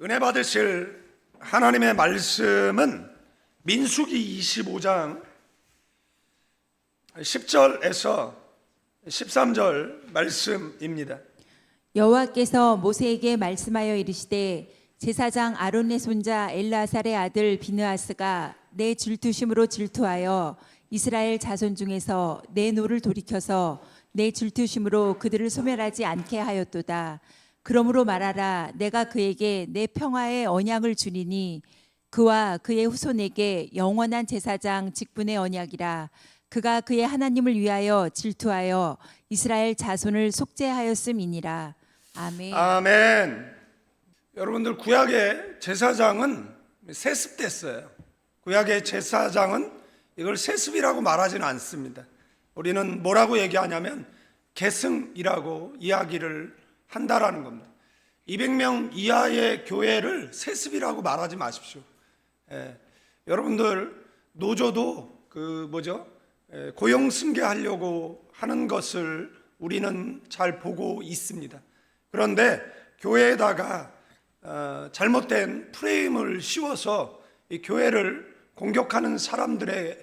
은혜 받으실 하나님의 말씀은 민수기 25장 10절에서 13절 말씀입니다. 여호와께서 모세에게 말씀하여 이르시되 제사장 아론의 손자 엘르아살의 아들 비느하스가 내 질투심으로 질투하여 이스라엘 자손 중에서 내 노를 돌이켜서 내 질투심으로 그들을 소멸하지 않게 하였도다. 그러므로 말하라. 내가 그에게 내 평화의 언약을 주리니 그와 그의 후손에게 영원한 제사장 직분의 언약이라. 그가 그의 하나님을 위하여 질투하여 이스라엘 자손을 속죄하였음이니라. 아멘. 아멘. 여러분들, 구약의 제사장은 세습됐어요. 구약의 제사장은 이걸 세습이라고 말하지는 않습니다. 우리는 뭐라고 얘기하냐면 계승이라고 이야기를 한다라는 겁니다. 200명 이하의 교회를 세습이라고 말하지 마십시오. 여러분들, 노조도 고용 승계하려고 하는 것을 우리는 잘 보고 있습니다. 그런데 교회에다가 잘못된 프레임을 씌워서 이 교회를 공격하는 사람들의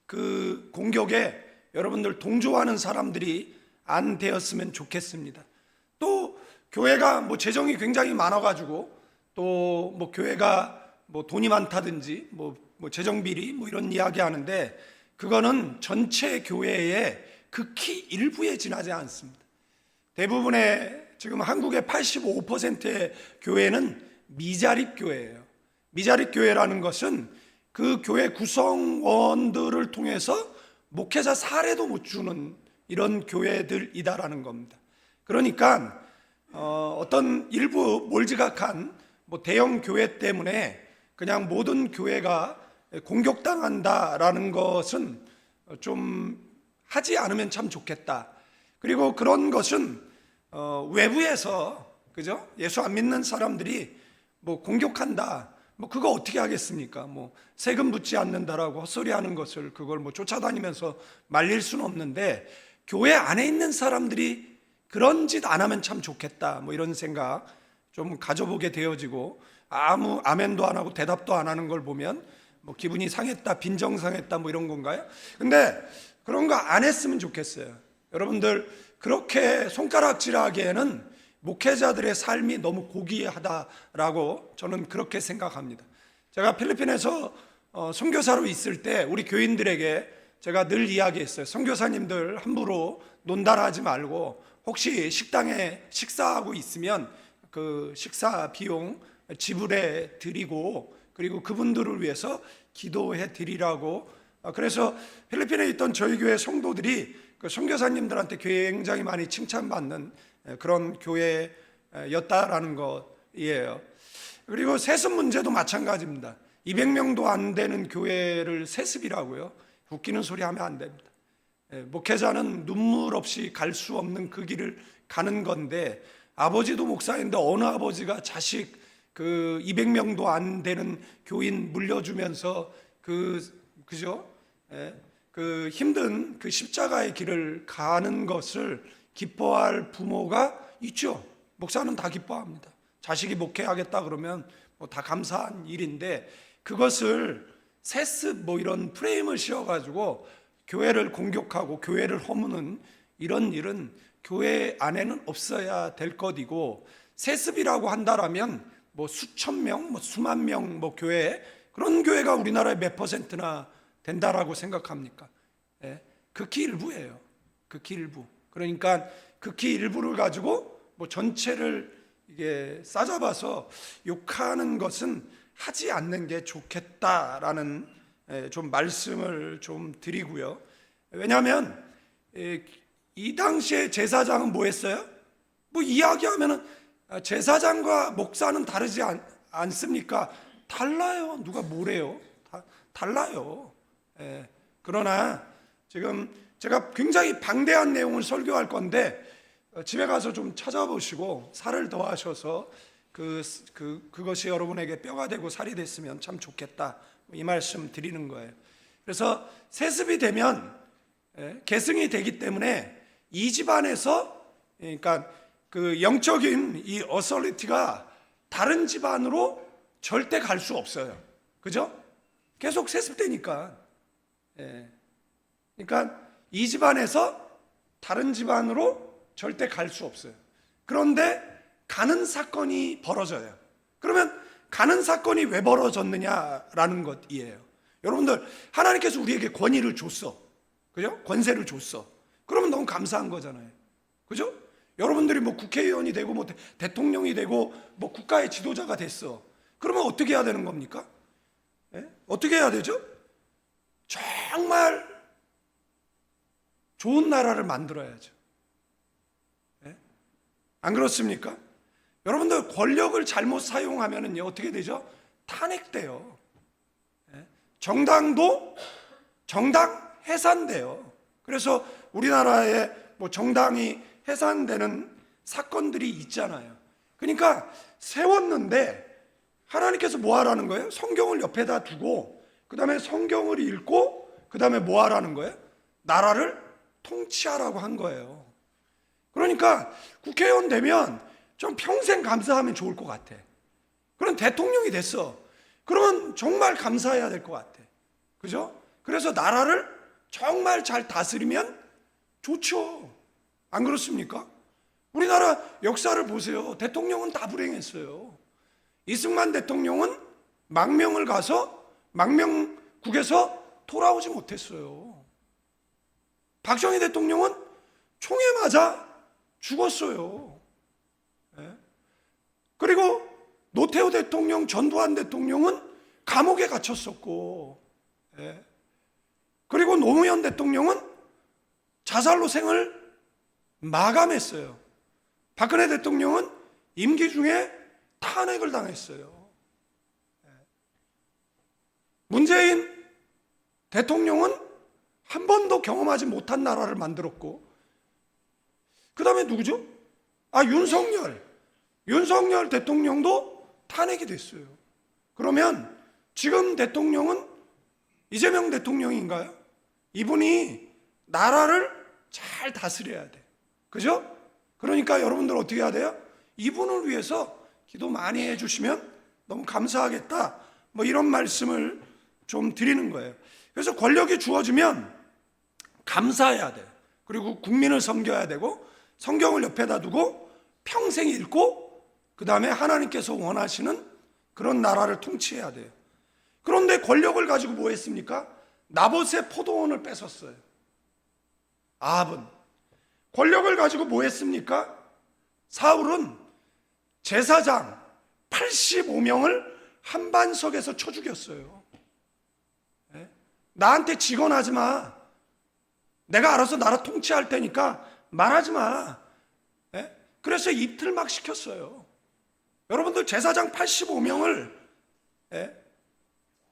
그 공격에 여러분들 동조하는 사람들이 안 되었으면 좋겠습니다. 또 교회가 재정이 굉장히 많아가지고 또 교회가 돈이 많다든지 재정 비리 이런 이야기 하는데, 그거는 전체 교회의 극히 일부에 지나지 않습니다. 대부분의 지금 한국의 85%의 교회는 미자립 교회예요. 미자립 교회라는 것은 그 교회 구성원들을 통해서 목회자 사례도 못 주는 이런 교회들이다라는 겁니다. 그러니까 어떤 일부 몰지각한 대형 교회 때문에 그냥 모든 교회가 공격당한다라는 것은 좀 하지 않으면 참 좋겠다. 그리고 그런 것은 외부에서 예수 안 믿는 사람들이 공격한다, 그거 어떻게 하겠습니까? 세금 붙지 않는다라고 헛소리하는 것을 그걸 쫓아다니면서 말릴 수는 없는데, 교회 안에 있는 사람들이 그런 짓 안 하면 참 좋겠다, 이런 생각 좀 가져보게 되어지고, 아무 아멘도 안 하고 대답도 안 하는 걸 보면 기분이 상했다, 빈정상했다 이런 건가요? 근데 그런 거 안 했으면 좋겠어요. 여러분들, 그렇게 손가락질하기에는 목회자들의 삶이 너무 고귀하다라고 저는 그렇게 생각합니다. 제가 필리핀에서 선교사로 있을 때 우리 교인들에게 제가 늘 이야기했어요. 선교사님들 함부로 논단하지 말고, 혹시 식당에 식사하고 있으면 그 식사 비용 지불해 드리고, 그리고 그분들을 위해서 기도해 드리라고. 그래서 필리핀에 있던 저희 교회 성도들이 그 선교사님들한테 굉장히 많이 칭찬받는 그런 교회였다라는 것이에요. 그리고 세습 문제도 마찬가지입니다. 200명도 안 되는 교회를 세습이라고요? 웃기는 소리 하면 안 됩니다. 목회자는 눈물 없이 갈 수 없는 그 길을 가는 건데, 아버지도 목사인데 어느 아버지가 자식 200명도 안 되는 교인 물려주면서 그 힘든 그 십자가의 길을 가는 것을 기뻐할 부모가 있죠. 목사는 다 기뻐합니다. 자식이 목회하겠다 그러면 다 감사한 일인데, 그것을 세습 이런 프레임을 씌워가지고 교회를 공격하고 교회를 허무는 이런 일은 교회 안에는 없어야 될 것이고, 세습이라고 한다라면 수천 명, 수만 명 교회, 그런 교회가 우리나라에 몇 퍼센트나 된다라고 생각합니까? 극히 일부예요. 극히 일부. 그러니까 극히 일부를 가지고 전체를 이게 싸잡아서 욕하는 것은 하지 않는 게 좋겠다라는 좀 말씀을 좀 드리고요. 왜냐하면 이 당시에 제사장은 뭐 했어요? 이야기하면은 제사장과 목사는 다르지 않습니까? 달라요. 누가 뭐래요? 달라요. 그러나 지금 제가 굉장히 방대한 내용을 설교할 건데, 집에 가서 좀 찾아보시고 살을 더하셔서 그것이 여러분에게 뼈가 되고 살이 됐으면 참 좋겠다, 이 말씀 드리는 거예요. 그래서 세습이 되면 계승이 되기 때문에 이 집안에서, 그러니까 그 영적인 이 어서리티가 다른 집안으로 절대 갈 수 없어요. 그죠? 계속 세습되니까. 예. 그러니까 이 집안에서 다른 집안으로 절대 갈 수 없어요. 그런데 가는 사건이 벌어져요. 그러면 가는 사건이 왜 벌어졌느냐라는 것이에요. 여러분들, 하나님께서 우리에게 권위를 줬어. 그죠? 권세를 줬어. 그러면 너무 감사한 거잖아요. 그죠? 여러분들이 뭐 국회의원이 되고 뭐 대통령이 되고 뭐 국가의 지도자가 됐어. 그러면 어떻게 해야 되는 겁니까? 예? 어떻게 해야 되죠? 정말 좋은 나라를 만들어야죠. 예? 안 그렇습니까? 여러분들, 권력을 잘못 사용하면은요, 어떻게 되죠? 탄핵돼요. 예? 정당 해산돼요. 그래서 우리나라에 뭐 정당이 해산되는 사건들이 있잖아요. 그러니까 세웠는데 하나님께서 뭐 하라는 거예요? 성경을 옆에다 두고 그 다음에 성경을 읽고 그 다음에 뭐 하라는 거예요? 나라를 통치하라고 한 거예요. 그러니까 국회의원 되면 좀 평생 감사하면 좋을 것 같아. 그런 대통령이 됐어. 그러면 정말 감사해야 될 것 같아. 그죠? 그래서 나라를 정말 잘 다스리면 좋죠. 안 그렇습니까? 우리나라 역사를 보세요. 대통령은 다 불행했어요. 이승만 대통령은 망명을 가서 망명국에서 돌아오지 못했어요. 박정희 대통령은 총에 맞아 죽었어요. 예? 그리고 노태우 대통령, 전두환 대통령은 감옥에 갇혔었고, 예? 그리고 노무현 대통령은 자살로 생을 마감했어요. 박근혜 대통령은 임기 중에 탄핵을 당했어요. 문재인 대통령은 한 번도 경험하지 못한 나라를 만들었고, 그 다음에 누구죠? 윤석열 대통령도 탄핵이 됐어요. 그러면 지금 대통령은 이재명 대통령인가요? 이분이 나라를 잘 다스려야 돼. 그죠? 그러니까 여러분들 어떻게 해야 돼요? 이분을 위해서 기도 많이 해주시면 너무 감사하겠다. 뭐 이런 말씀을 좀 드리는 거예요. 그래서 권력이 주어지면 감사해야 돼요. 그리고 국민을 섬겨야 되고 성경을 옆에다 두고 평생 읽고 그 다음에 하나님께서 원하시는 그런 나라를 통치해야 돼요. 그런데 권력을 가지고 뭐 했습니까? 나봇의 포도원을 뺏었어요. 아합은. 권력을 가지고 뭐 했습니까? 사울은 제사장 85명을 한반석에서 쳐 죽였어요. 나한테 직언하지 마. 내가 알아서 나라 통치할 테니까 말하지 마. 그래서 입틀막 시켰어요. 여러분들, 제사장 85명을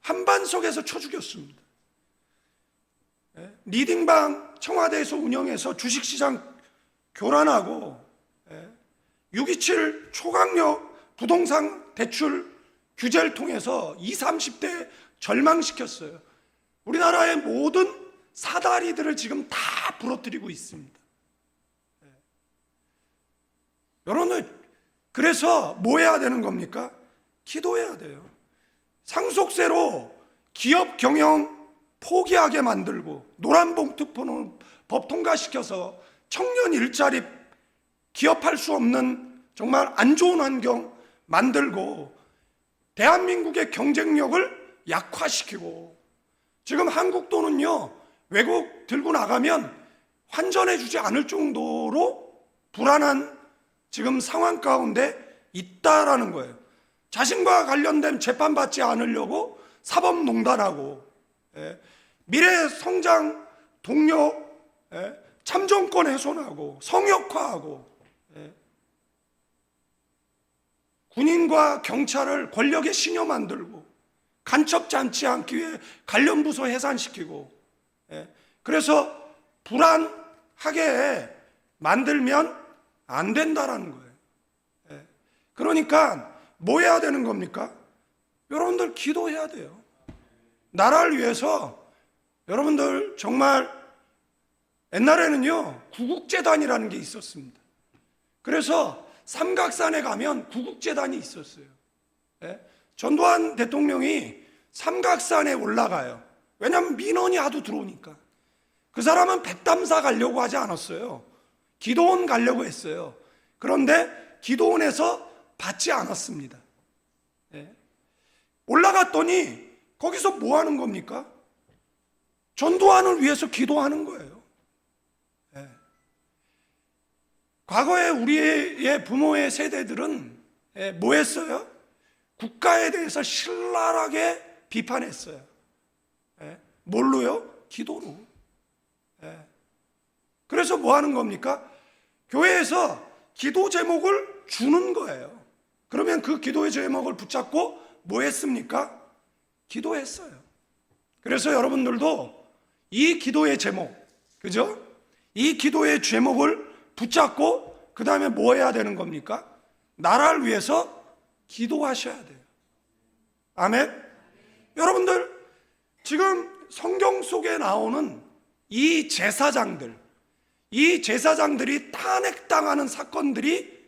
한반석에서 쳐 죽였습니다. 리딩방 청와대에서 운영해서 주식시장 교란하고 6.27 초강력 부동산 대출 규제를 통해서 20, 30대 절망시켰어요. 우리나라의 모든 사다리들을 지금 다 부러뜨리고 있습니다. 여러분들, 그래서 뭐 해야 되는 겁니까? 기도해야 돼요. 상속세로 기업 경영 포기하게 만들고 노란봉투법 통과시켜서 청년 일자리 기업할 수 없는 정말 안 좋은 환경 만들고 대한민국의 경쟁력을 약화시키고, 지금 한국 돈은요 외국 들고 나가면 환전해 주지 않을 정도로 불안한 지금 상황 가운데 있다라는 거예요. 자신과 관련된 재판받지 않으려고 사법농단하고 미래 성장 동력 참정권 훼손하고 성역화하고 군인과 경찰을 권력의 신여 만들고 간첩 잡지 않기 위해 관련 부서 해산시키고, 그래서 불안하게 만들면 안 된다라는 거예요. 그러니까 뭐 해야 되는 겁니까? 여러분들 기도해야 돼요. 나라를 위해서. 여러분들 정말 옛날에는요 구국재단이라는 게 있었습니다. 그래서 삼각산에 가면 구국재단이 있었어요. 예? 전두환 대통령이 삼각산에 올라가요. 왜냐하면 민원이 하도 들어오니까. 그 사람은 백담사 가려고 하지 않았어요. 기도원 가려고 했어요. 그런데 기도원에서 받지 않았습니다. 예. 올라갔더니 거기서 뭐 하는 겁니까? 전두환을 위해서 기도하는 거예요. 예. 과거에 우리의 부모의 세대들은 뭐 했어요? 국가에 대해서 신랄하게 비판했어요. 예. 뭘로요? 기도로. 예. 그래서 뭐 하는 겁니까? 교회에서 기도 제목을 주는 거예요. 그러면 그 기도의 제목을 붙잡고 뭐 했습니까? 기도했어요. 그래서 여러분들도 이 기도의 제목, 그죠? 이 기도의 제목을 붙잡고 그 다음에 뭐 해야 되는 겁니까? 나라를 위해서 기도하셔야 돼요. 아멘? 여러분들, 지금 성경 속에 나오는 이 제사장들이 탄핵당하는 사건들이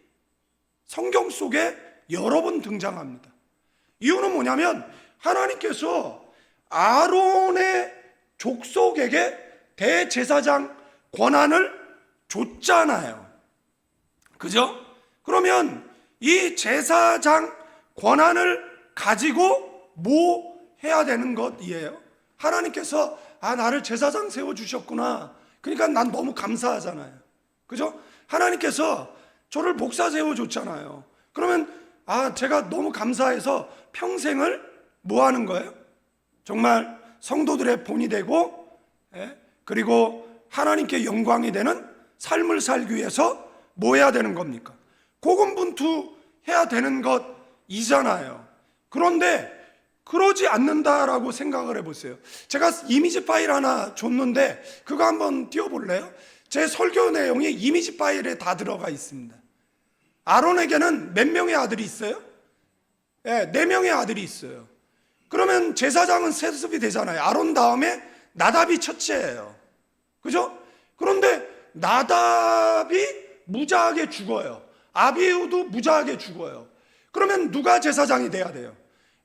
성경 속에 여러 번 등장합니다. 이유는 뭐냐면 하나님께서 아론의 족속에게 대제사장 권한을 줬잖아요. 그죠? 그러면 이 제사장 권한을 가지고 뭐 해야 되는 것이에요? 하나님께서 나를 제사장 세워주셨구나. 그러니까 난 너무 감사하잖아요. 그죠? 하나님께서 저를 목사 세워줬잖아요. 그러면 제가 너무 감사해서 평생을 뭐 하는 거예요? 정말 성도들의 본이 되고, 그리고 하나님께 영광이 되는 삶을 살기 위해서 뭐 해야 되는 겁니까? 고군분투해야 되는 것이잖아요. 그런데 그러지 않는다라고 생각을 해보세요. 제가 이미지 파일 하나 줬는데 그거 한번 띄워볼래요? 제 설교 내용이 이미지 파일에 다 들어가 있습니다. 아론에게는 몇 명의 아들이 있어요? 네, 4명의 아들이 있어요. 그러면 제사장은 세습이 되잖아요. 아론 다음에 나답이 첫째예요. 그죠? 그런데 나답이 무자하게 죽어요. 아비후도 무자하게 죽어요. 그러면 누가 제사장이 돼야 돼요?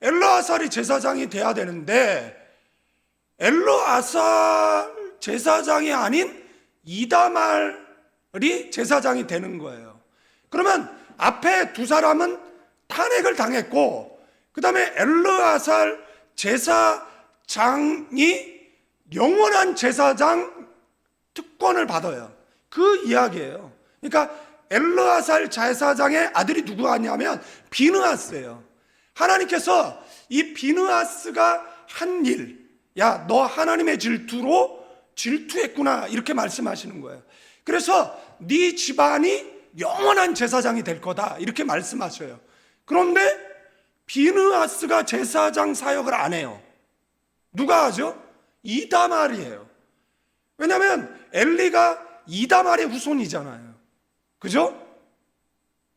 엘르아살이 제사장이 돼야 되는데 엘르아살 제사장이 아닌 이다말이 제사장이 되는 거예요. 그러면 앞에 두 사람은 탄핵을 당했고 그 다음에 엘르아살 제사장이 영원한 제사장 특권을 받아요. 그 이야기예요. 그러니까 엘르아살 제사장의 아들이 누구냐면 비느하스예요. 하나님께서 이 비느하스가 한 일, 야, 너 하나님의 질투로 질투했구나, 이렇게 말씀하시는 거예요. 그래서 네 집안이 영원한 제사장이 될 거다, 이렇게 말씀하셔요. 그런데 비느하스가 제사장 사역을 안 해요. 누가 하죠? 이다말이에요. 왜냐하면 엘리가 이다말의 후손이잖아요. 그죠?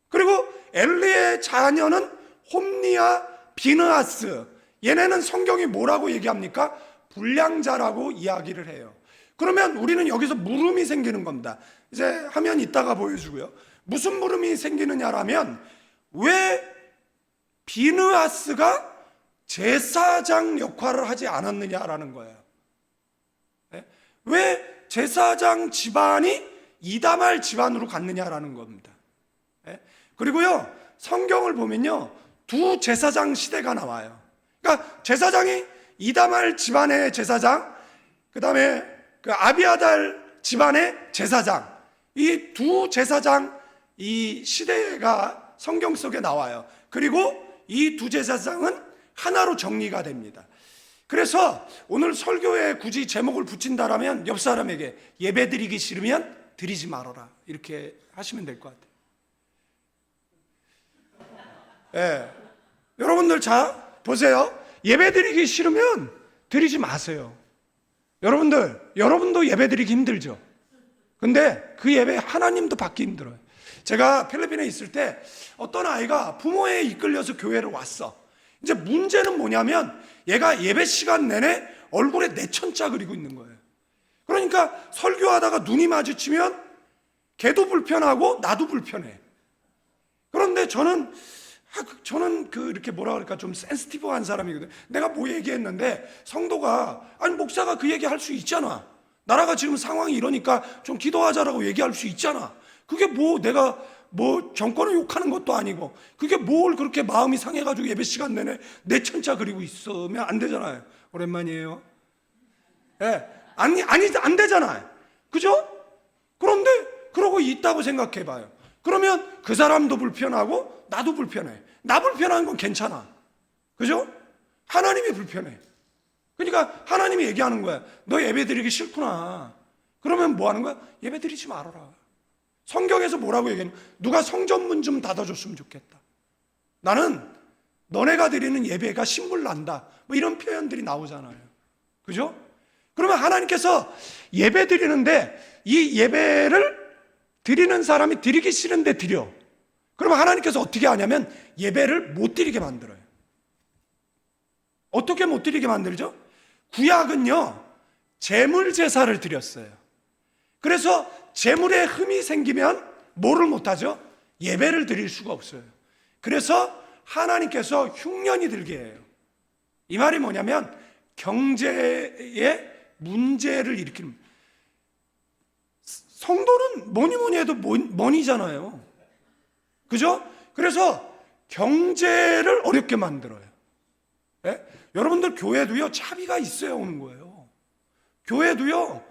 그리고 엘리의 자녀는 홈니와 비느하스, 얘네는 성경이 뭐라고 얘기합니까? 불량자라고 이야기를 해요. 그러면 우리는 여기서 물음이 생기는 겁니다. 이제 화면 이따가 보여주고요. 무슨 물음이 생기느냐라면 왜 비느하스가 제사장 역할을 하지 않았느냐라는 거예요. 왜 제사장 집안이 이다말 집안으로 갔느냐라는 겁니다. 그리고요, 성경을 보면요, 두 제사장 시대가 나와요. 그러니까 제사장이 이다말 집안의 제사장, 그 다음에 그 아비아달 집안의 제사장, 이 두 제사장 이 시대가 성경 속에 나와요. 그리고 이 두 제사장은 하나로 정리가 됩니다. 그래서 오늘 설교에 굳이 제목을 붙인다라면 옆 사람에게 예배드리기 싫으면 드리지 말아라, 이렇게 하시면 될 것 같아요. 여러분들 자 보세요. 예배드리기 싫으면 드리지 마세요. 여러분도 예배드리기 힘들죠. 근데 그 예배 하나님도 받기 힘들어요. 제가 필리핀에 있을 때 어떤 아이가 부모에 이끌려서 교회를 왔어. 이제 문제는 뭐냐면 얘가 예배 시간 내내 얼굴에 내천자 그리고 있는 거예요. 그러니까 설교하다가 눈이 마주치면 걔도 불편하고 나도 불편해. 그런데 저는 이렇게 뭐라 그럴까 좀 센시티브한 사람이거든. 내가 뭐 얘기했는데 성도가 아니 목사가 그 얘기 할 수 있잖아. 나라가 지금 상황이 이러니까 좀 기도하자라고 얘기할 수 있잖아. 그게 뭐 내가 뭐 정권을 욕하는 것도 아니고 그게 뭘 그렇게 마음이 상해가지고 예배 시간 내내 내 천자 그리고 있으면 안 되잖아요. 오랜만이에요. 예, 안 되잖아요. 그죠? 그런데 그러고 있다고 생각해봐요. 그러면 그 사람도 불편하고 나도 불편해. 나 불편한 건 괜찮아. 그죠? 하나님이 불편해. 그러니까 하나님이 얘기하는 거야. 너 예배 드리기 싫구나. 그러면 뭐 하는 거야? 예배 드리지 말아라. 성경에서 뭐라고 얘기하냐면 누가 성전문 좀 닫아줬으면 좋겠다. 나는 너네가 드리는 예배가 신물난다. 뭐 이런 표현들이 나오잖아요. 그죠? 그러면 하나님께서 예배 드리는데 이 예배를 드리는 사람이 드리기 싫은데 드려. 그러면 하나님께서 어떻게 하냐면 예배를 못 드리게 만들어요. 어떻게 못 드리게 만들죠? 구약은요 제물 제사를 드렸어요. 그래서 제물에 흠이 생기면 뭐를 못하죠? 예배를 드릴 수가 없어요. 그래서 하나님께서 흉년이 들게 해요. 이 말이 뭐냐면 경제에 문제를 일으키는, 성도는 뭐니 해도 money잖아요. 그죠? 그래서 경제를 어렵게 만들어요. 예? 여러분들 교회도요 차비가 있어야 오는 거예요. 교회도요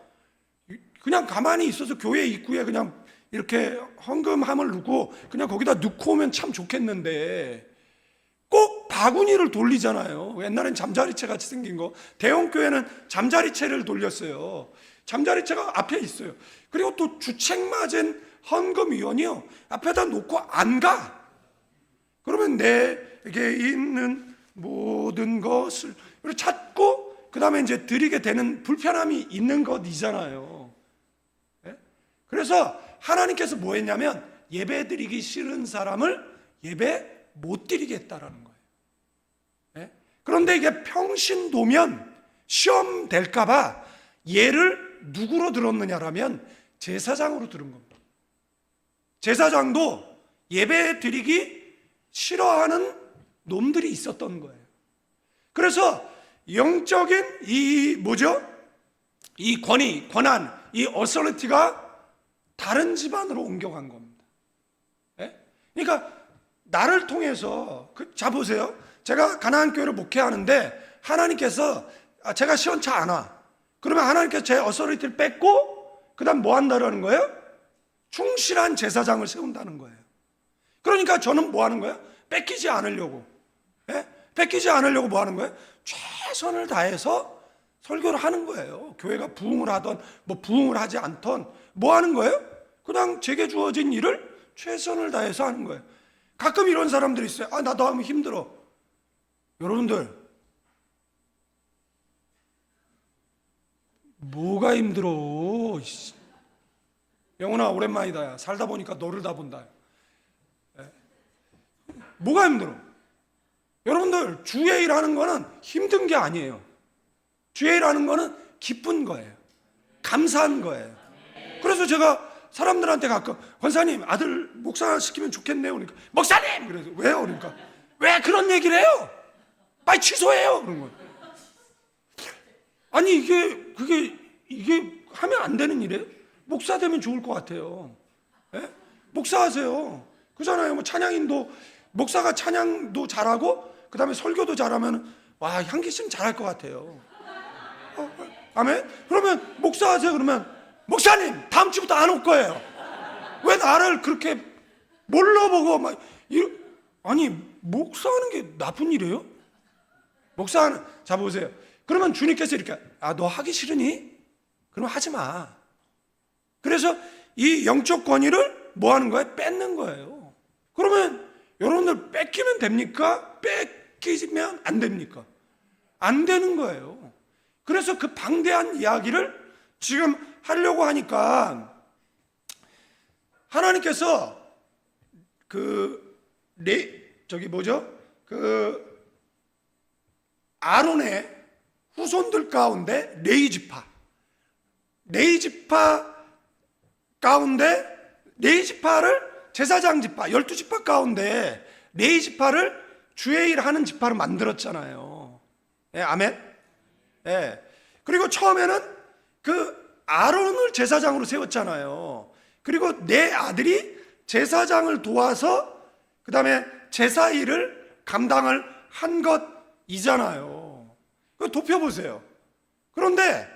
그냥 가만히 있어서 교회 입구에 그냥 이렇게 헌금함을 넣고 그냥 거기다 넣고 오면 참 좋겠는데 꼭 바구니를 돌리잖아요. 옛날엔 잠자리채 같이 생긴 거. 대형교회는 잠자리채를 돌렸어요. 잠자리채가 앞에 있어요. 그리고 또 주책 맞은 헌금위원이요 앞에다 놓고 안 가. 그러면 내게 있는 모든 것을 찾고 그 다음에 이제 드리게 되는 불편함이 있는 것이잖아요. 예? 그래서 하나님께서 뭐 했냐면 예배 드리기 싫은 사람을 예배 못 드리겠다라는 거예요. 예? 그런데 이게 평신도면 시험 될까봐 예를 누구로 들었느냐라면 제사장으로 들은 겁니다. 제사장도 예배 드리기 싫어하는 놈들이 있었던 거예요. 그래서 영적인 이 권한, 이 어서리티가 다른 집안으로 옮겨간 겁니다. 예? 그러니까 나를 통해서 자 보세요. 제가 가나안 교회를 목회하는데 하나님께서 제가 시원치 않아. 그러면 하나님께서 제 어서리티를 뺏고 그다음 뭐 한다라는 거예요? 충실한 제사장을 세운다는 거예요. 그러니까 저는 뭐 하는 거예요? 뺏기지 않으려고. 예? 뺏기지 않으려고 뭐 하는 거예요? 최선을 다해서 설교를 하는 거예요. 교회가 부흥을 하던 뭐 부흥을 하지 않던 뭐 하는 거예요? 그냥 제게 주어진 일을 최선을 다해서 하는 거예요. 가끔 이런 사람들이 있어요. 나도 하면 힘들어. 여러분들 뭐가 힘들어? 영훈아 오랜만이다. 야. 살다 보니까 너를 다 본다. 뭐가 힘들어? 여러분들 주의 일하는 거는 힘든 게 아니에요. 주의 일하는 거는 기쁜 거예요. 감사한 거예요. 그래서 제가 사람들한테 가끔 권사님 아들 목사 시키면 좋겠네요. 그러니까 목사님! 그래서 왜요? 그러니까 왜 그런 얘기를 해요? 빨리 취소해요. 그런 거예요. 아니 이게 하면 안 되는 일이에요? 목사 되면 좋을 것 같아요. 예? 목사하세요. 그잖아요. 뭐 찬양인도 목사가 찬양도 잘하고 그 다음에 설교도 잘하면 와 향기 씨는 잘할 것 같아요. 아멘? 그러면 목사하세요. 그러면 목사님 다음 주부터 안 올 거예요. 왜 나를 그렇게 몰라보고 아니 목사하는 게 나쁜 일이에요? 목사하는 자 보세요. 그러면 주님께서 이렇게 너 하기 싫으니? 그럼 하지 마. 그래서 이 영적 권위를 뭐 하는 거예요? 뺏는 거예요. 그러면 여러분들 뺏기면 됩니까? 뺏기면 안 됩니까? 안 되는 거예요. 그래서 그 방대한 이야기를 지금 하려고 하니까 하나님께서 아론의 후손들 가운데 레위 지파 가운데 레위 지파를 제사장 지파 12지파 가운데 레위 지파를 주의 일 하는 지파로 만들었잖아요. 예, 아멘. 예. 그리고 처음에는 그 아론을 제사장으로 세웠잖아요. 그리고 내 아들이 제사장을 도와서 그 다음에 제사 일을 감당을 한 것이잖아요. 그거 돕혀보세요. 그런데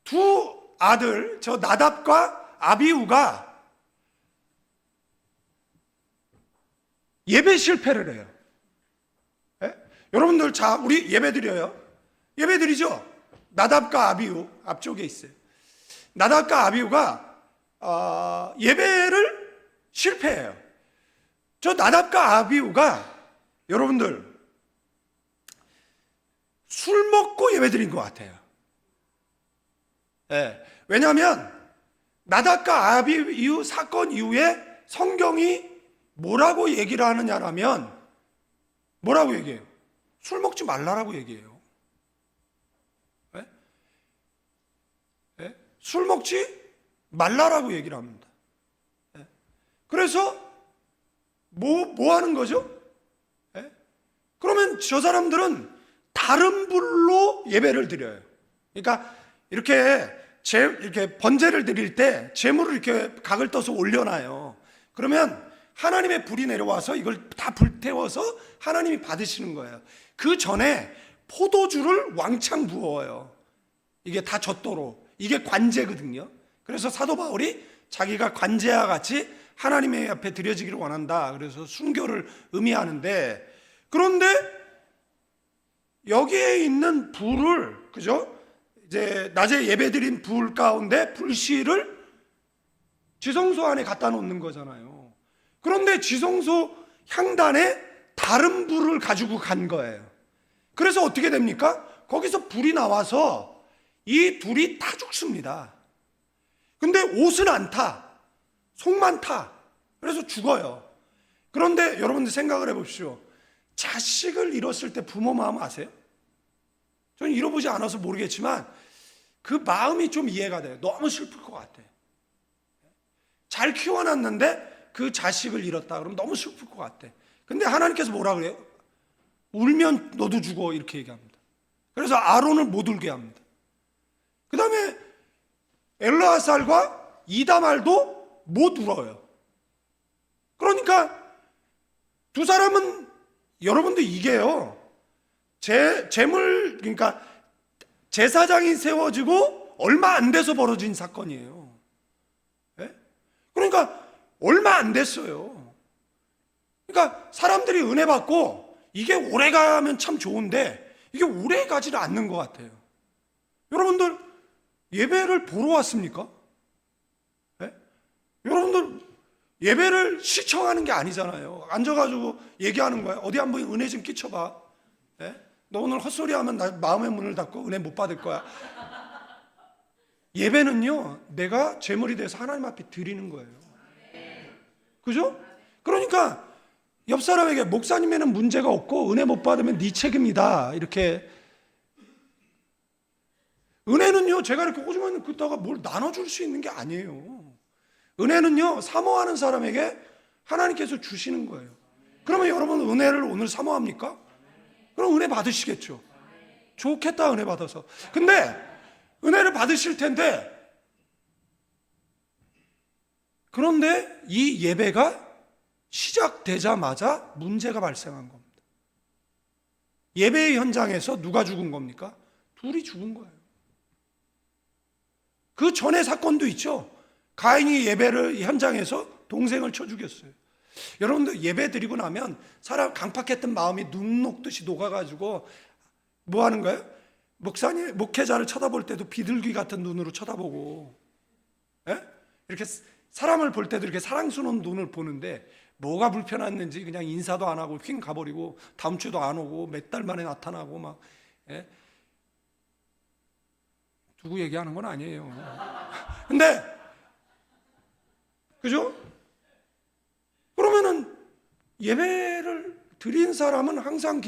두 아들, 저 나답과 아비후가 예배 실패를 해요. 예? 여러분들 자, 우리 예배 드려요. 예배 드리죠? 나답과 아비후 앞쪽에 있어요. 나답과 아비후가 예배를 실패해요. 저 나답과 아비후가 여러분들 술 먹고 예배 드린 것 같아요. 예. 왜냐하면 나답과 아비후 사건 이후에 성경이 뭐라고 얘기를 하느냐라면 뭐라고 얘기해요? 술 먹지 말라라고 얘기해요. 예? 예? 술 먹지 말라라고 얘기를 합니다. 예? 그래서 뭐 하는 거죠? 예? 그러면 저 사람들은 다른 불로 예배를 드려요. 그러니까 이렇게 번제를 드릴 때 제물을 이렇게 각을 떠서 올려놔요. 그러면 하나님의 불이 내려와서 이걸 다 불태워서 하나님이 받으시는 거예요. 그 전에 포도주를 왕창 부어요. 이게 다 젖도록. 이게 관제거든요. 그래서 사도 바울이 자기가 관제와 같이 하나님의 앞에 드려지기를 원한다. 그래서 순교를 의미하는데, 그런데 여기에 있는 불을, 그죠? 이제 낮에 예배드린 불 가운데 불씨를 지성소 안에 갖다 놓는 거잖아요. 그런데 지성소 향단에 다른 불을 가지고 간 거예요. 그래서 어떻게 됩니까? 거기서 불이 나와서 이 둘이 다 죽습니다. 근데 옷은 안 타. 속만 타. 그래서 죽어요. 그런데 여러분들 생각을 해보십시오. 자식을 잃었을 때 부모 마음 아세요? 저는 잃어보지 않아서 모르겠지만 그 마음이 좀 이해가 돼요. 너무 슬플 것 같아. 잘 키워놨는데 그 자식을 잃었다 그러면 너무 슬플 것 같아. 근데 하나님께서 뭐라 그래요? 울면 너도 죽어, 이렇게 얘기합니다. 그래서 아론을 못 울게 합니다. 그 다음에 엘르아살과 이다말도 못 울어요. 그러니까 두 사람은, 여러분들 이게요, 재물, 그러니까 제사장이 세워지고 얼마 안 돼서 벌어진 사건이에요. 예? 그러니까 얼마 안 됐어요. 그러니까 사람들이 은혜 받고 이게 오래 가면 참 좋은데 이게 오래 가지는 않는 것 같아요. 여러분들 예배를 보러 왔습니까? 예? 여러분들 예배를 시청하는 게 아니잖아요. 앉아가지고 얘기하는 거야. 어디 한번 은혜 좀 끼쳐봐. 예? 너 오늘 헛소리하면 나 마음의 문을 닫고 은혜 못 받을 거야. 예배는요, 내가 제물이 돼서 하나님 앞에 드리는 거예요. 그죠? 그러니까 옆 사람에게 목사님에는 문제가 없고 은혜 못 받으면 네 책임이다, 이렇게. 은혜는요, 제가 이렇게 꼬집어있는 그따가 뭘 나눠줄 수 있는 게 아니에요. 은혜는요, 사모하는 사람에게 하나님께서 주시는 거예요. 그러면 여러분 은혜를 오늘 사모합니까? 그럼 은혜 받으시겠죠. 좋겠다, 은혜 받아서. 근데 은혜를 받으실 텐데, 그런데 이 예배가 시작되자마자 문제가 발생한 겁니다. 예배의 현장에서 누가 죽은 겁니까? 둘이 죽은 거예요. 그 전에 사건도 있죠. 가인이 예배를 현장에서 동생을 쳐 죽였어요. 여러분들 예배 드리고 나면 사람 강팍했던 마음이 눈 녹듯이 녹아가지고 뭐 하는 거예요? 목사님, 목회자를 쳐다볼 때도 비둘기 같은 눈으로 쳐다보고, 예? 이렇게 사람을 볼 때도 이렇게 사랑스러운 눈을 보는데 뭐가 불편했는지 그냥 인사도 안 하고 휙 가버리고 다음 주에도 안 오고 몇 달 만에 나타나고 막. 예? 누구 얘기하는 건 아니에요. 근데 그죠? 그러면은 예배를 드린 사람은 항상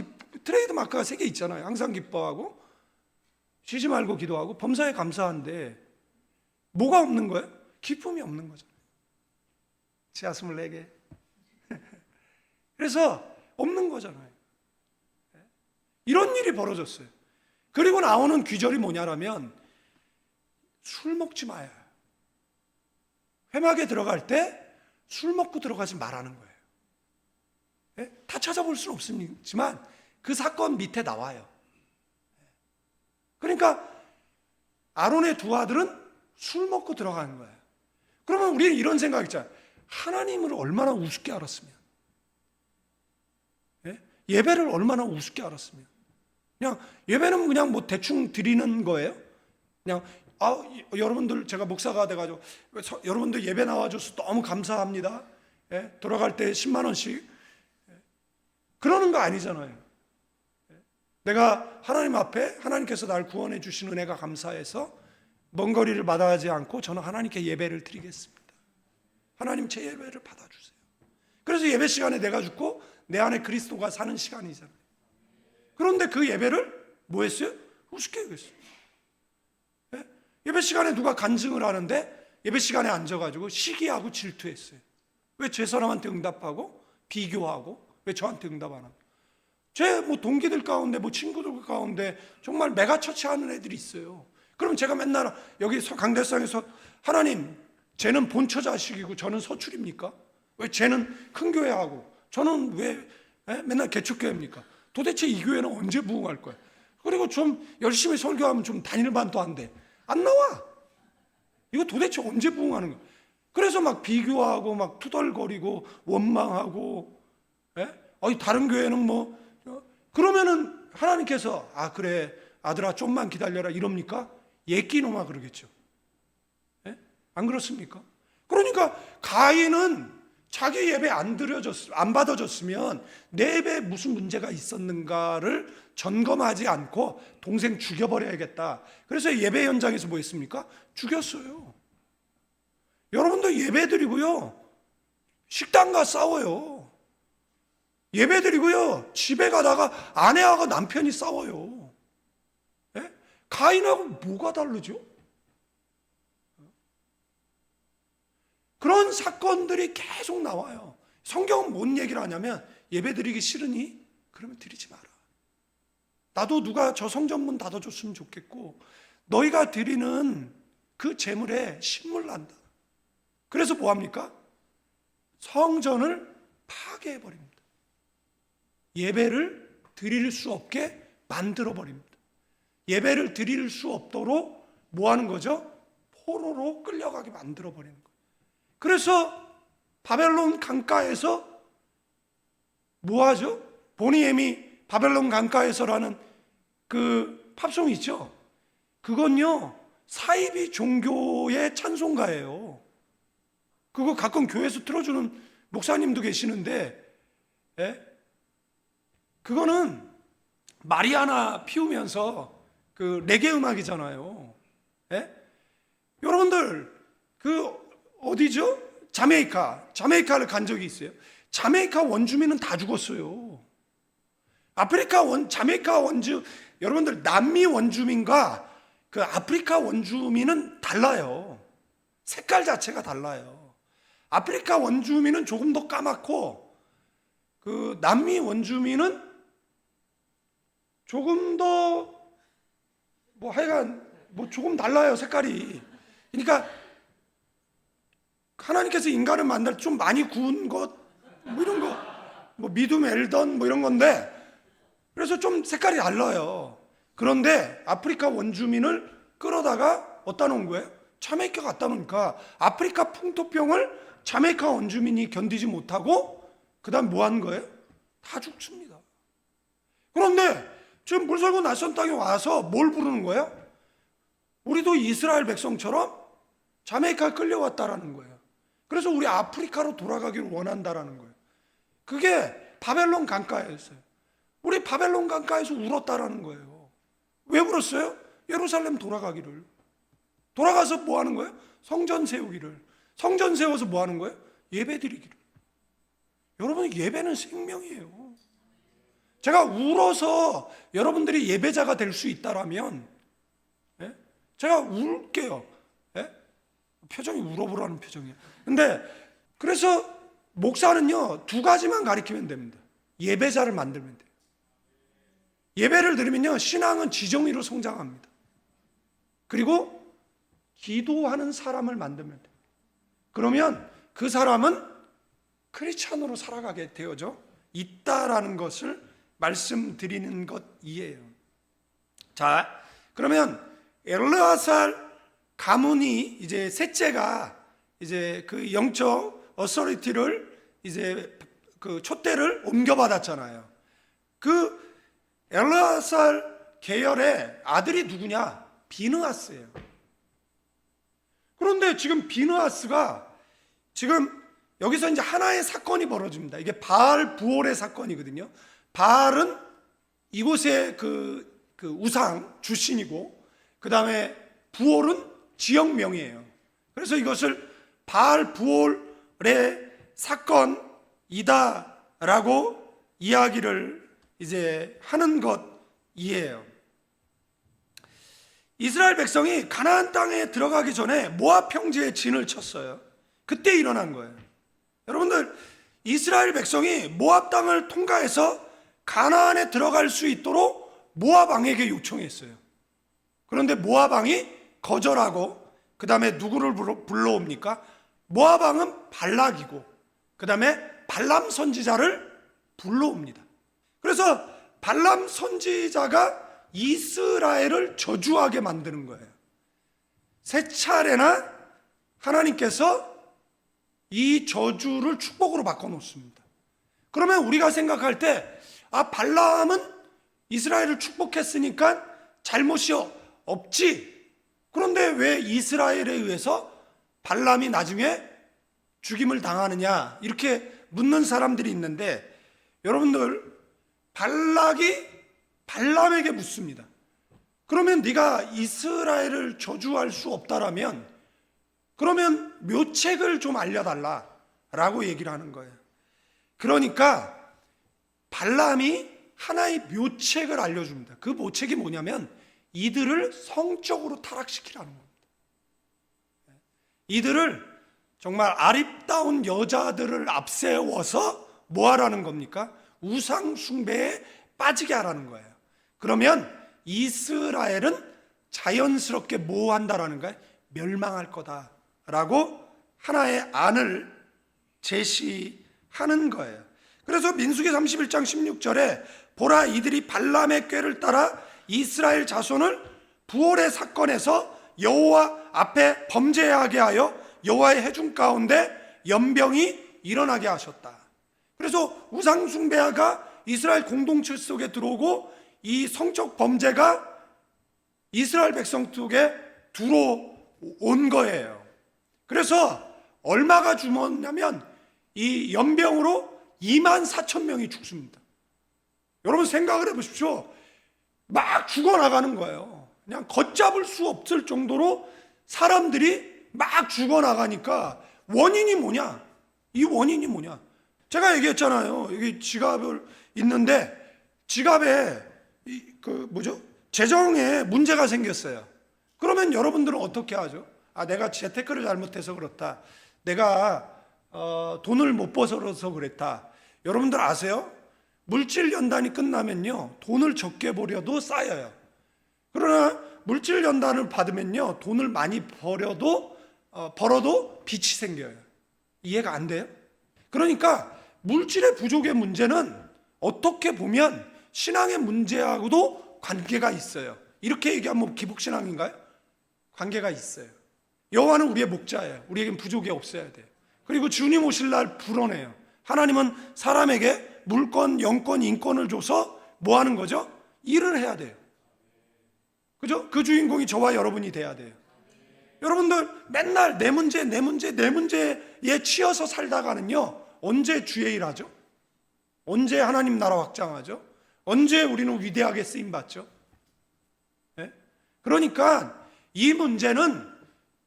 트레이드 마크가 3개 있잖아요. 항상 기뻐하고, 쉬지 말고 기도하고, 범사에 감사한데 뭐가 없는 거예요? 기쁨이 없는 거잖아요. 지하 24개. 그래서 없는 거잖아요. 이런 일이 벌어졌어요. 그리고 나오는 귀절이 뭐냐라면 술 먹지 마요. 회막에 들어갈 때 술 먹고 들어가지 말라는 거예요. 다 찾아볼 수는 없지만 그 사건 밑에 나와요. 그러니까 아론의 두 아들은 술 먹고 들어가는 거예요. 그러면 우리는 이런 생각 있잖아요. 하나님을 얼마나 우습게 알았으면, 예배를 얼마나 우습게 알았으면, 그냥 예배는 그냥 뭐 대충 드리는 거예요. 그냥 여러분들, 제가 목사가 돼가지고 여러분들 예배 나와줘서 너무 감사합니다. 돌아갈 때 10만 원씩 그러는 거 아니잖아요. 내가 하나님 앞에 하나님께서 날 구원해 주신 은혜가 감사해서 먼 거리를 마다하지 않고 저는 하나님께 예배를 드리겠습니다. 하나님 제 예배를 받아주세요. 그래서 예배 시간에 내가 죽고 내 안에 그리스도가 사는 시간이잖아요. 그런데 그 예배를 뭐 했어요? 우습게 여겼어요. 예배 시간에 누가 간증을 하는데 예배 시간에 앉아가지고 시기하고 질투했어요. 왜 제 사람한테 응답하고 비교하고 왜 저한테 응답 안 하고? 제 뭐 동기들 가운데 뭐 친구들 가운데 정말 메가처치 하는 애들이 있어요. 그럼 제가 맨날 여기 강대상에서 하나님, 쟤는 본처 자식이고 저는 서출입니까? 왜 쟤는 큰 교회하고 저는 왜 맨날 개척교회입니까? 도대체 이 교회는 언제 부흥할 거야? 그리고 좀 열심히 설교하면 좀 다닐만도 한데 안 나와. 이거 도대체 언제 부흥하는 거야? 그래서 막 비교하고 막 투덜거리고 원망하고, 다른 교회는 뭐, 그러면은 하나님께서 그래 아들아 좀만 기다려라 이럽니까? 예끼놈아 그러겠죠. 안 그렇습니까? 그러니까 가인은 자기 예배 안 받아줬으면 내 예배에 무슨 문제가 있었는가를 점검하지 않고 동생 죽여버려야겠다. 그래서 예배 현장에서 뭐 했습니까? 죽였어요. 여러분도 예배 드리고요, 식당 가 싸워요. 예배 드리고요, 집에 가다가 아내하고 남편이 싸워요. 가인하고 뭐가 다르죠? 그런 사건들이 계속 나와요. 성경은 뭔 얘기를 하냐면 예배 드리기 싫으니? 그러면 드리지 마라. 나도 누가 저 성전문 닫아줬으면 좋겠고 너희가 드리는 그 재물에 신물 난다. 그래서 뭐합니까? 성전을 파괴해버립니다. 예배를 드릴 수 없게 만들어버립니다. 예배를 드릴 수 없도록 뭐하는 거죠? 포로로 끌려가게 만들어버리는 거예요. 그래서 바벨론 강가에서 뭐하죠? 보니엠이 바벨론 강가에서라는 그 팝송이 있죠. 그건요 사이비 종교의 찬송가예요. 그거 가끔 교회에서 틀어주는 목사님도 계시는데, 그거는 마리아나 피우면서 그 레게 음악이잖아요. 여러분들 그 어디죠? 자메이카를 간 적이 있어요. 자메이카 원주민은 다 죽었어요. 자메이카 여러분들 남미 원주민과 그 아프리카 원주민은 달라요. 색깔 자체가 달라요. 아프리카 원주민은 조금 더 까맣고 그 남미 원주민은 조금 더 뭐 하여간 뭐 조금 달라요, 색깔이. 그러니까 하나님께서 인간을 만들 좀 많이 구운 것, 뭐 이런 거, 뭐 미둠 웰던 뭐 이런 건데, 그래서 좀 색깔이 달라요. 그런데 아프리카 원주민을 끌어다가 어디다 놓은 거예요? 자메이카 갖다 놓으니까 아프리카 풍토병을 자메이카 원주민이 견디지 못하고 그 다음 뭐 하는 거예요? 다 죽습니다. 그런데 지금 물설고 낯선 땅에 와서 뭘 부르는 거예요? 우리도 이스라엘 백성처럼 자메이카에 끌려왔다라는 거예요. 그래서 우리 아프리카로 돌아가기를 원한다라는 거예요. 그게 바벨론 강가였어요. 우리 바벨론 강가에서 울었다라는 거예요. 왜 울었어요? 예루살렘 돌아가기를. 돌아가서 뭐 하는 거예요? 성전 세우기를. 성전 세워서 뭐 하는 거예요? 예배 드리기를. 여러분, 예배는 생명이에요. 제가 울어서 여러분들이 예배자가 될 수 있다라면 제가 울게요. 표정이 울어보라는 표정이에요. 근데 그래서 목사는요, 두 가지만 가리키면 됩니다. 예배자를 만들면 돼요. 예배를 드리면요, 신앙은 지정의로 성장합니다. 그리고 기도하는 사람을 만들면 돼요. 그러면 그 사람은 크리스찬으로 살아가게 되어져 있다라는 것을 말씀드리는 것이에요. 자, 그러면 엘르아살 가문이 이제 셋째가 이제 그 영적 어서리티를 이제 그 촛대를 옮겨받았잖아요. 그 엘르아살 계열의 아들이 누구냐? 비느하스예요. 그런데 지금 비느하스가 지금 여기서 이제 하나의 사건이 벌어집니다. 이게 바알 부올의 사건이거든요. 바알은 이곳의 그 우상 출신이고, 그 다음에 부올은 지역명이에요. 그래서 이것을 바알 부올의 사건이다라고 이야기를 이제 하는 것이에요. 이스라엘 백성이 가나안 땅에 들어가기 전에 모압 형제의 진을 쳤어요. 그때 일어난 거예요. 여러분들, 이스라엘 백성이 모압 땅을 통과해서 가나안에 들어갈 수 있도록 모압 왕에게 요청했어요. 그런데 모압 왕이 거절하고, 그 다음에 누구를 불러옵니까? 모압 왕은 발락이고, 그 다음에 발람 선지자를 불러옵니다. 그래서 발람 선지자가 이스라엘을 저주하게 만드는 거예요. 세 차례나 하나님께서 이 저주를 축복으로 바꿔놓습니다. 그러면 우리가 생각할 때, 발람은 이스라엘을 축복했으니까 잘못이 없지. 그런데 왜 이스라엘에 의해서 발람이 나중에 죽임을 당하느냐, 이렇게 묻는 사람들이 있는데, 여러분들, 발락이 발람에게 묻습니다. 그러면 네가 이스라엘을 저주할 수 없다라면 그러면 묘책을 좀 알려달라라고 얘기를 하는 거예요. 그러니까 발람이 하나의 묘책을 알려줍니다. 그 묘책이 뭐냐면 이들을 성적으로 타락시키라는 겁니다. 이들을 정말 아름다운 여자들을 앞세워서 뭐 하라는 겁니까? 우상 숭배에 빠지게 하라는 거예요. 그러면 이스라엘은 자연스럽게 뭐 한다라는 거예요? 멸망할 거다라고 하나의 안을 제시하는 거예요. 그래서 민수기 31장 16절에 보라, 이들이 발람의 꾀를 따라 이스라엘 자손을 부올의 사건에서 여호와 앞에 범죄하게 하여 여호와의 회중 가운데 연병이 일어나게 하셨다. 그래서 우상 숭배가 이스라엘 공동체 속에 들어오고 이 성적 범죄가 이스라엘 백성 속에 들어온 거예요. 그래서 얼마가 죽었냐면 이 연병으로 24,000명이 죽습니다. 여러분 생각을 해보십시오. 막 죽어나가는 거예요. 그냥 걷잡을 수 없을 정도로 사람들이 막 죽어나가니까 원인이 뭐냐? 이 원인이 뭐냐? 제가 얘기했잖아요. 여기 지갑을 있는데 지갑에 재정에 문제가 생겼어요. 그러면 여러분들은 어떻게 하죠? 내가 재테크를 잘못해서 그렇다. 내가 돈을 못 벌어서 그랬다. 여러분들 아세요? 물질 연단이 끝나면요, 돈을 적게 벌여도 쌓여요. 그러나 물질 연단을 받으면요, 돈을 많이 벌어도 빚이 생겨요. 이해가 안 돼요? 그러니까 물질의 부족의 문제는 어떻게 보면 신앙의 문제하고도 관계가 있어요. 이렇게 얘기하면 기복신앙인가요? 관계가 있어요. 여호와는 우리의 목자예요. 우리에겐 부족이 없어야 돼요. 그리고 주님 오실 날 불어내요. 하나님은 사람에게 물권, 영권, 인권을 줘서 뭐 하는 거죠? 일을 해야 돼요. 그죠? 그 주인공이 저와 여러분이 돼야 돼요. 여러분들 맨날 내 문제에 치여서 살다가는요, 언제 주의 일 하죠? 언제 하나님 나라 확장하죠? 언제 우리는 위대하게 쓰임받죠? 네? 그러니까 이 문제는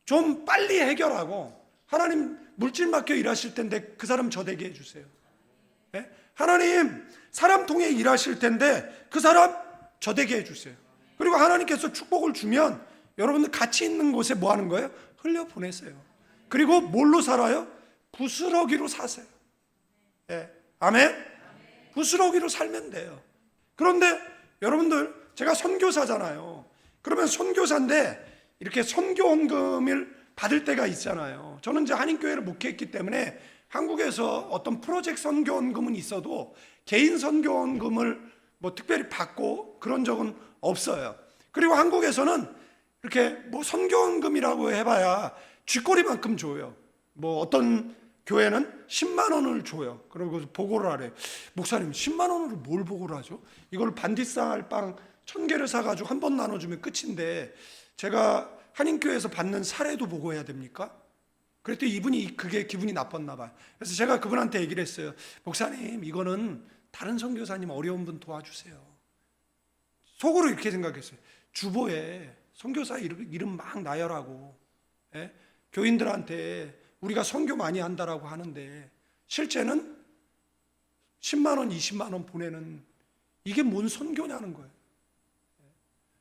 좀 빨리 해결하고, 하나님 물질 맡겨 일하실 텐데 그 사람 저 되게 해주세요. 네? 하나님 사람 통해 일하실 텐데 그 사람 저 되게 해주세요. 그리고 하나님께서 축복을 주면 여러분들 같이 있는 곳에 뭐 하는 거예요? 흘려보내세요. 그리고 뭘로 살아요? 부스러기로 사세요. 예. 아멘? 부스러기로 살면 돼요. 그런데 여러분들, 제가 선교사잖아요. 그러면 선교사인데 이렇게 선교원금을 받을 때가 있잖아요. 저는 이제 한인교회를 목회했기 때문에 한국에서 어떤 프로젝트 선교원금은 있어도 개인 선교원금을 뭐 특별히 받고 그런 적은 없어요. 그리고 한국에서는 이렇게 뭐 선교원금이라고 해봐야 쥐꼬리만큼 줘요. 뭐 어떤 교회는 10만 원을 줘요. 그리고 보고를 하래요. 목사님, 10만 원으로 뭘 보고를 하죠? 이걸 반디쌀 빵 1000개를 사가지고 한 번 나눠주면 끝인데 제가 한인교회에서 받는 사례도 보고해야 됩니까? 그랬더니 이분이 그게 기분이 나빴나 봐요. 그래서 제가 그분한테 얘기를 했어요. 목사님, 이거는 다른 선교사님 어려운 분 도와주세요. 속으로 이렇게 생각했어요. 주보에 선교사 이름 막 나열하고, 예? 교인들한테 우리가 선교 많이 한다라고 하는데 실제는 10만 원, 20만 원 보내는, 이게 뭔 선교냐는 거예요.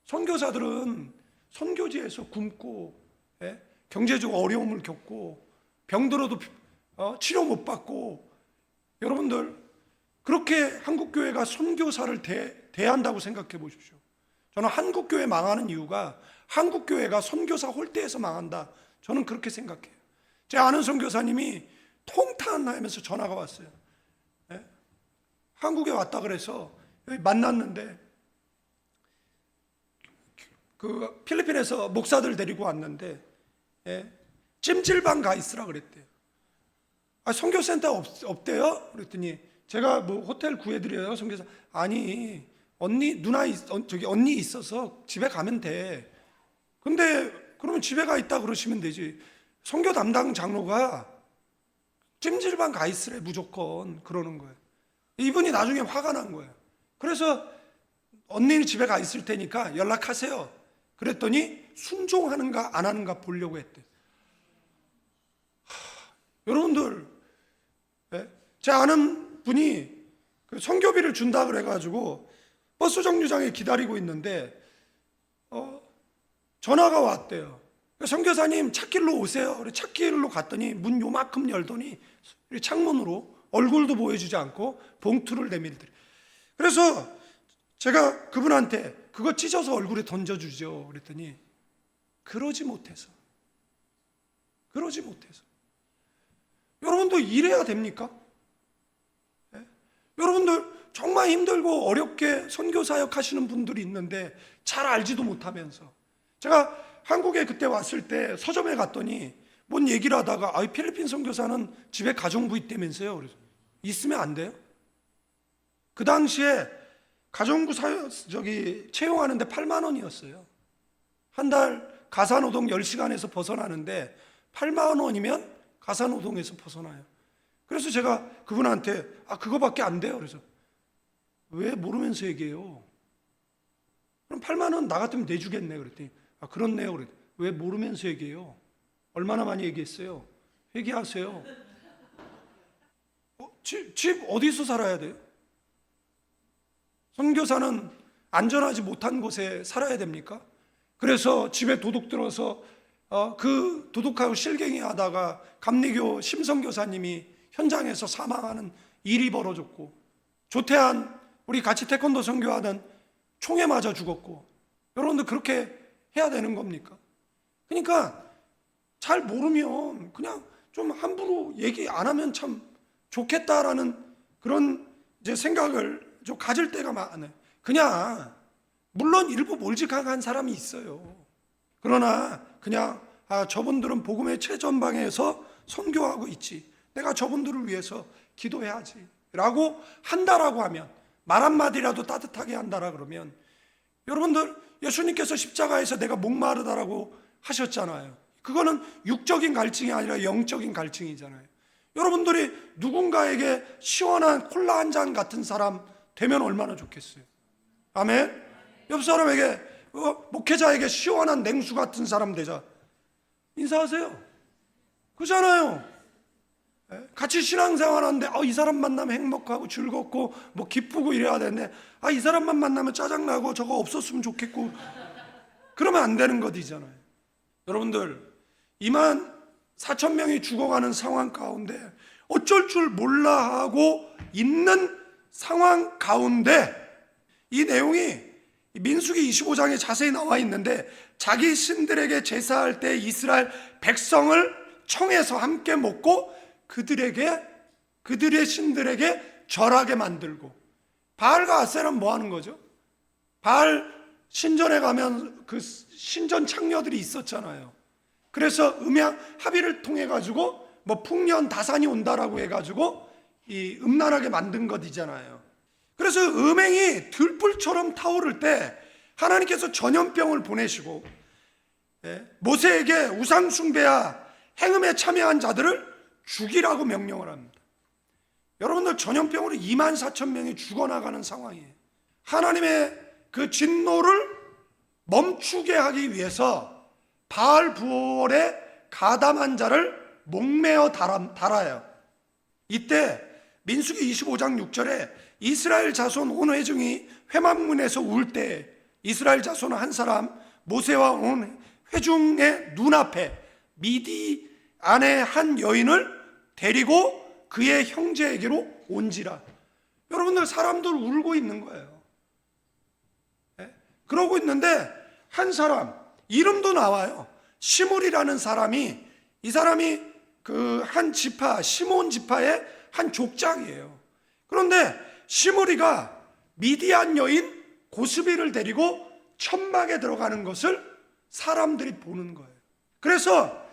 선교사들은 선교지에서 굶고, 예? 경제적 어려움을 겪고 병들어도 치료 못 받고, 여러분들 그렇게 한국교회가 선교사를 대한다고 생각해 보십시오. 저는 한국교회 망하는 이유가 한국교회가 선교사 홀대에서 망한다, 저는 그렇게 생각해요. 제 아는 선교사님이 통탄하면서 전화가 왔어요. 예? 한국에 왔다 그래서 여기 만났는데 그 필리핀에서 목사들 데리고 왔는데, 예? 찜질방 가 있으라 그랬대요. 아, 선교센터 없대요? 그랬더니 제가 뭐 호텔 구해드려요. 선교사, 아니 언니 언니 있어서 집에 가면 돼. 근데 그러면 집에 가 있다 그러시면 되지. 선교 담당 장로가 찜질방 가 있으래 무조건 그러는 거예요. 이분이 나중에 화가 난 거예요. 그래서 언니는 집에 가 있을 테니까 연락하세요. 그랬더니 순종하는가 안 하는가 보려고 했대. 여러분들, 예? 제 아는 분이 그 선교비를 준다 그래가지고 버스 정류장에 기다리고 있는데 전화가 왔대요. 선교사님 찾길로 오세요. 찾길로 갔더니 문 요만큼 열더니 창문으로 얼굴도 보여주지 않고 봉투를 내밀더래. 그래서 제가 그분한테 그거 찢어서 얼굴에 던져주죠 그랬더니 그러지 못해서. 여러분도 이래야 됩니까? 네? 여러분들 정말 힘들고 어렵게 선교사역 하시는 분들이 있는데 잘 알지도 못하면서, 제가 한국에 그때 왔을 때 서점에 갔더니 뭔 얘기를 하다가 필리핀 선교사는 집에 가정부 있다면서요. 그래서 있으면 안 돼요? 그 당시에 가정부 채용하는데 8만 원이었어요. 한 달 가사노동 10시간에서 벗어나는데 8만 원이면 가사노동에서 벗어나요. 그래서 제가 그분한테 그거밖에 안 돼요. 그래서 왜 모르면서 얘기해요? 그럼 8만 원 나 같으면 내주겠네. 그랬더니 그렇네요. 그랬더니 왜 모르면서 얘기해요? 얼마나 많이 얘기했어요? 회개하세요. 집 어디서 살아야 돼요? 선교사는 안전하지 못한 곳에 살아야 됩니까? 그래서 집에 도둑 들어서 그 도둑하고 실갱이 하다가 감리교 심성교사님이 현장에서 사망하는 일이 벌어졌고, 조태한 우리 같이 태권도 선교하던 총에 맞아 죽었고, 여러분들 그렇게 해야 되는 겁니까? 그러니까 잘 모르면 그냥 좀 함부로 얘기 안 하면 참 좋겠다라는 그런 이제 생각을 좀 가질 때가 많아요. 그냥 물론 일부 몰직한 사람이 있어요. 그러나 그냥 저분들은 복음의 최전방에서 선교하고 있지, 내가 저분들을 위해서 기도해야지 라고 한다라고 하면, 말 한마디라도 따뜻하게 한다라 그러면, 여러분들 예수님께서 십자가에서 내가 목마르다라고 하셨잖아요. 그거는 육적인 갈증이 아니라 영적인 갈증이잖아요. 여러분들이 누군가에게 시원한 콜라 한 잔 같은 사람 되면 얼마나 좋겠어요. 아멘. 옆 사람에게 목회자에게 시원한 냉수 같은 사람 되자. 인사하세요. 그렇잖아요. 같이 신앙생활하는데 이 사람 만나면 행복하고 즐겁고 뭐 기쁘고 이래야 되는데 이 사람만 만나면 짜증나고 저거 없었으면 좋겠고 그러면 안 되는 것이잖아요. 여러분들, 이만 4천 명이 죽어가는 상황 가운데 어쩔 줄 몰라 하고 있는 상황 가운데 이 내용이 민수기 25장에 자세히 나와 있는데 자기 신들에게 제사할 때 이스라엘 백성을 청해서 함께 먹고 그들의 신들에게 절하게 만들고, 바알과 아세라는 뭐 하는 거죠? 바알 신전에 가면 그 신전 창녀들이 있었잖아요. 그래서 음양 합의를 통해 가지고 뭐 풍년 다산이 온다라고 해 가지고 이 음란하게 만든 것이잖아요. 그래서 음행이 들불처럼 타오를 때 하나님께서 전염병을 보내시고 모세에게 우상 숭배와 행음에 참여한 자들을 죽이라고 명령을 합니다. 여러분들, 전염병으로 24,000명이 죽어나가는 상황이에요. 하나님의 그 진노를 멈추게 하기 위해서 바알 부월에 가담한 자를 목매어 달아요. 이때 민수기 25장 6절에 이스라엘 자손 온 회중이 회막문에서 울 때 이스라엘 자손 한 사람 모세와 온 회중의 눈앞에 미디안의 한 여인을 데리고 그의 형제에게로 온지라. 여러분들, 사람들 울고 있는 거예요. 그러고 있는데 한 사람, 이름도 나와요. 시므리라는 사람이, 이 사람이 그 한 지파, 시몬 지파의 한 족장이에요. 그런데 시므리가 미디안 여인 고스비를 데리고 천막에 들어가는 것을 사람들이 보는 거예요. 그래서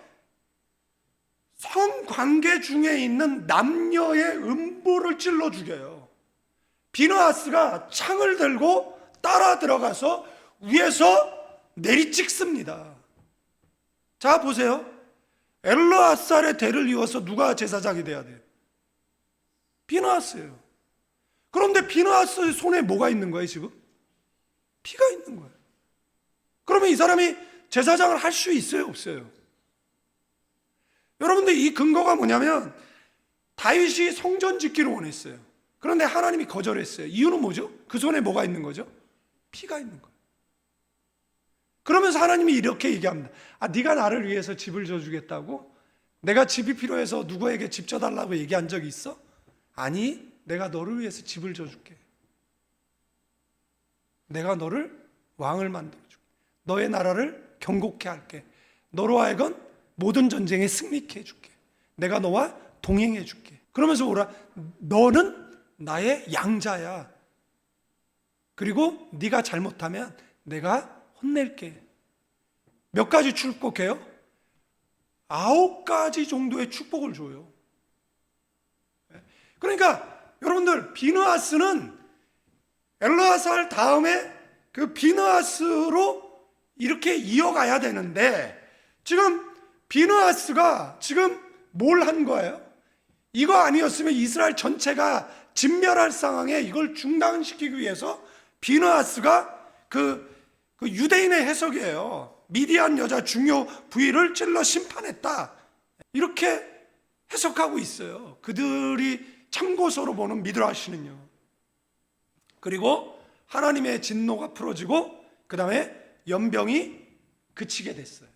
성관계 중에 있는 남녀의 음부를 찔러 죽여요. 비느하스가 창을 들고 따라 들어가서 위에서 내리찍습니다. 자, 보세요. 엘르아살의 대를 이어서 누가 제사장이 돼야 돼요? 비느하스예요. 그런데 비느하스의 손에 뭐가 있는 거예요, 지금? 피가 있는 거예요. 그러면 이 사람이 제사장을 할 수 있어요, 없어요? 여러분들, 이 근거가 뭐냐면 다윗이 성전 짓기를 원했어요. 그런데 하나님이 거절했어요. 이유는 뭐죠? 그 손에 뭐가 있는 거죠? 피가 있는 거예요. 그러면서 하나님이 이렇게 얘기합니다. 네가 나를 위해서 집을 져주겠다고? 내가 집이 필요해서 누구에게 집 져달라고 얘기한 적이 있어? 아니, 내가 너를 위해서 집을 져줄게. 내가 너를 왕을 만들어줄게. 너의 나라를 견고케 할게. 너로 하여금 모든 전쟁에 승리케 해줄게. 내가 너와 동행해 줄게. 그러면서 뭐라? 너는 나의 양자야. 그리고 네가 잘못하면 내가 혼낼게. 몇 가지 축복해요? 9가지 정도의 축복을 줘요. 그러니까 여러분들, 비느하스는 엘르아살 다음에 그 비느하스로 이렇게 이어가야 되는데, 지금 비느하스가 지금 뭘 한 거예요? 이거 아니었으면 이스라엘 전체가 진멸할 상황에 이걸 중단시키기 위해서 비느하스가 그 유대인의 해석이에요. 미디안 여자 중요 부위를 찔러 심판했다, 이렇게 해석하고 있어요. 그들이 참고서로 보는 미드라시는요. 그리고 하나님의 진노가 풀어지고 그 다음에 연병이 그치게 됐어요.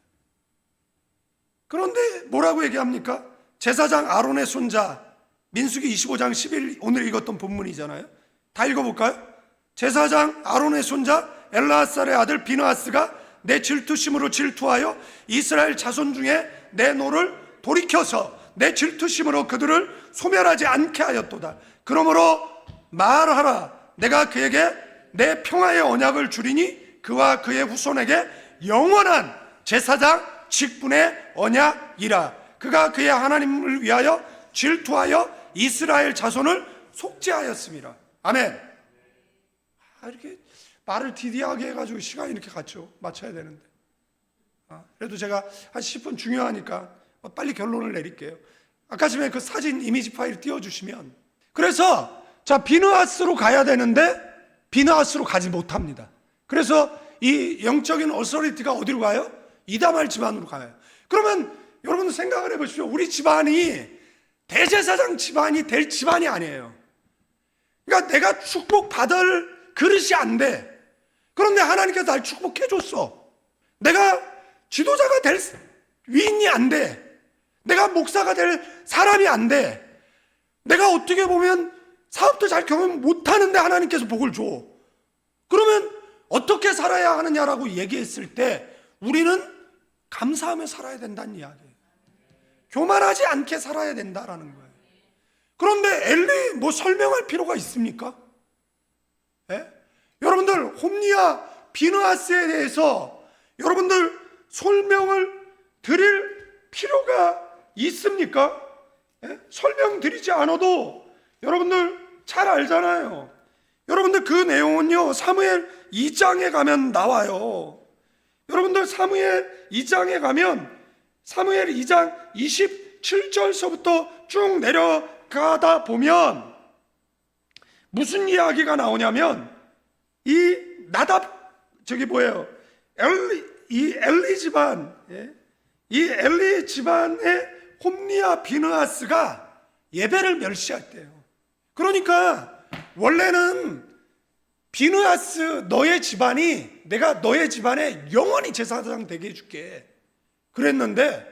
그런데 뭐라고 얘기합니까? 제사장 아론의 손자, 민수기 25장 11, 오늘 읽었던 본문이잖아요. 다 읽어볼까요? 제사장 아론의 손자 엘르아살의 아들 비느하스가 내 질투심으로 질투하여 이스라엘 자손 중에 내 노를 돌이켜서 내 질투심으로 그들을 소멸하지 않게 하였도다. 그러므로 말하라. 내가 그에게 내 평화의 언약을 주리니 그와 그의 후손에게 영원한 제사장 직분의 언약이라. 그가 그의 하나님을 위하여 질투하여 이스라엘 자손을 속죄하였습니다. 아멘. 이렇게 말을 디디하게 해가지고 시간이 이렇게 갔죠. 맞춰야 되는데. 그래도 제가 한 10분 중요하니까 빨리 결론을 내릴게요. 아까 전에 그 사진 이미지 파일 띄워주시면, 그래서 자, 비느하스로 가야 되는데 비느하스로 가지 못합니다. 그래서 이 영적인 어서리티가 어디로 가요? 이다말 집안으로 가요. 그러면 여러분 생각을 해보십시오. 우리 집안이 대제사장 집안이 될 집안이 아니에요. 그러니까 내가 축복받을 그릇이 안 돼. 그런데 하나님께서 날 축복해 줬어. 내가 지도자가 될 위인이 안 돼. 내가 목사가 될 사람이 안 돼. 내가 어떻게 보면 사업도 잘 경험 못하는데 하나님께서 복을 줘. 그러면 어떻게 살아야 하느냐라고 얘기했을 때 우리는 감사하며 살아야 된다는 이야기예요. 교만하지 않게 살아야 된다라는 거예요. 그런데 엘리 뭐 설명할 필요가 있습니까? 예? 여러분들 홈리와 비느하스에 대해서 여러분들 설명을 드릴 필요가 있습니까? 예? 설명드리지 않아도 여러분들 잘 알잖아요. 여러분들 그 내용은요 사무엘 2장에 가면 나와요. 여러분들 사무엘 2장에 가면 사무엘 2장 27절서부터 쭉 내려가다 보면 무슨 이야기가 나오냐면 이 나답 이 엘리 집안, 이 엘리 집안의 홈리와 비느하스가 예배를 멸시했대요. 그러니까 원래는 비느하스 너의 집안이 내가 너의 집안에 영원히 제사장 되게 해줄게 그랬는데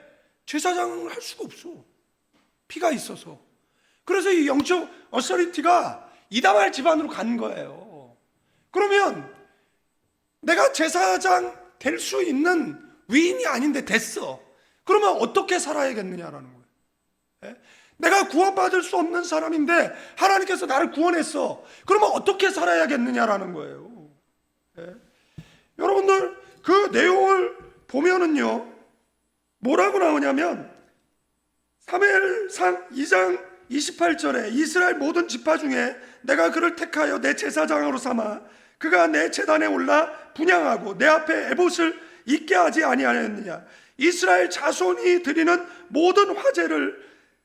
제사장을 할 수가 없어. 피가 있어서. 그래서 이 영적 어서리티가 이다말 집안으로 간 거예요. 그러면 내가 제사장 될 수 있는 위인이 아닌데 됐어. 그러면 어떻게 살아야겠느냐라는 거예요. 예? 내가 구원받을 수 없는 사람인데 하나님께서 나를 구원했어. 그러면 어떻게 살아야겠느냐라는 거예요. 예? 여러분들 그 내용을 보면은요 뭐라고 나오냐면 사무엘상 2장 28절에 이스라엘 모든 지파 중에 내가 그를 택하여 내 제사장으로 삼아 그가 내 제단에 올라 분향하고 내 앞에 에봇을 있게 하지 아니하였느냐. 이스라엘 자손이 드리는 모든 화제를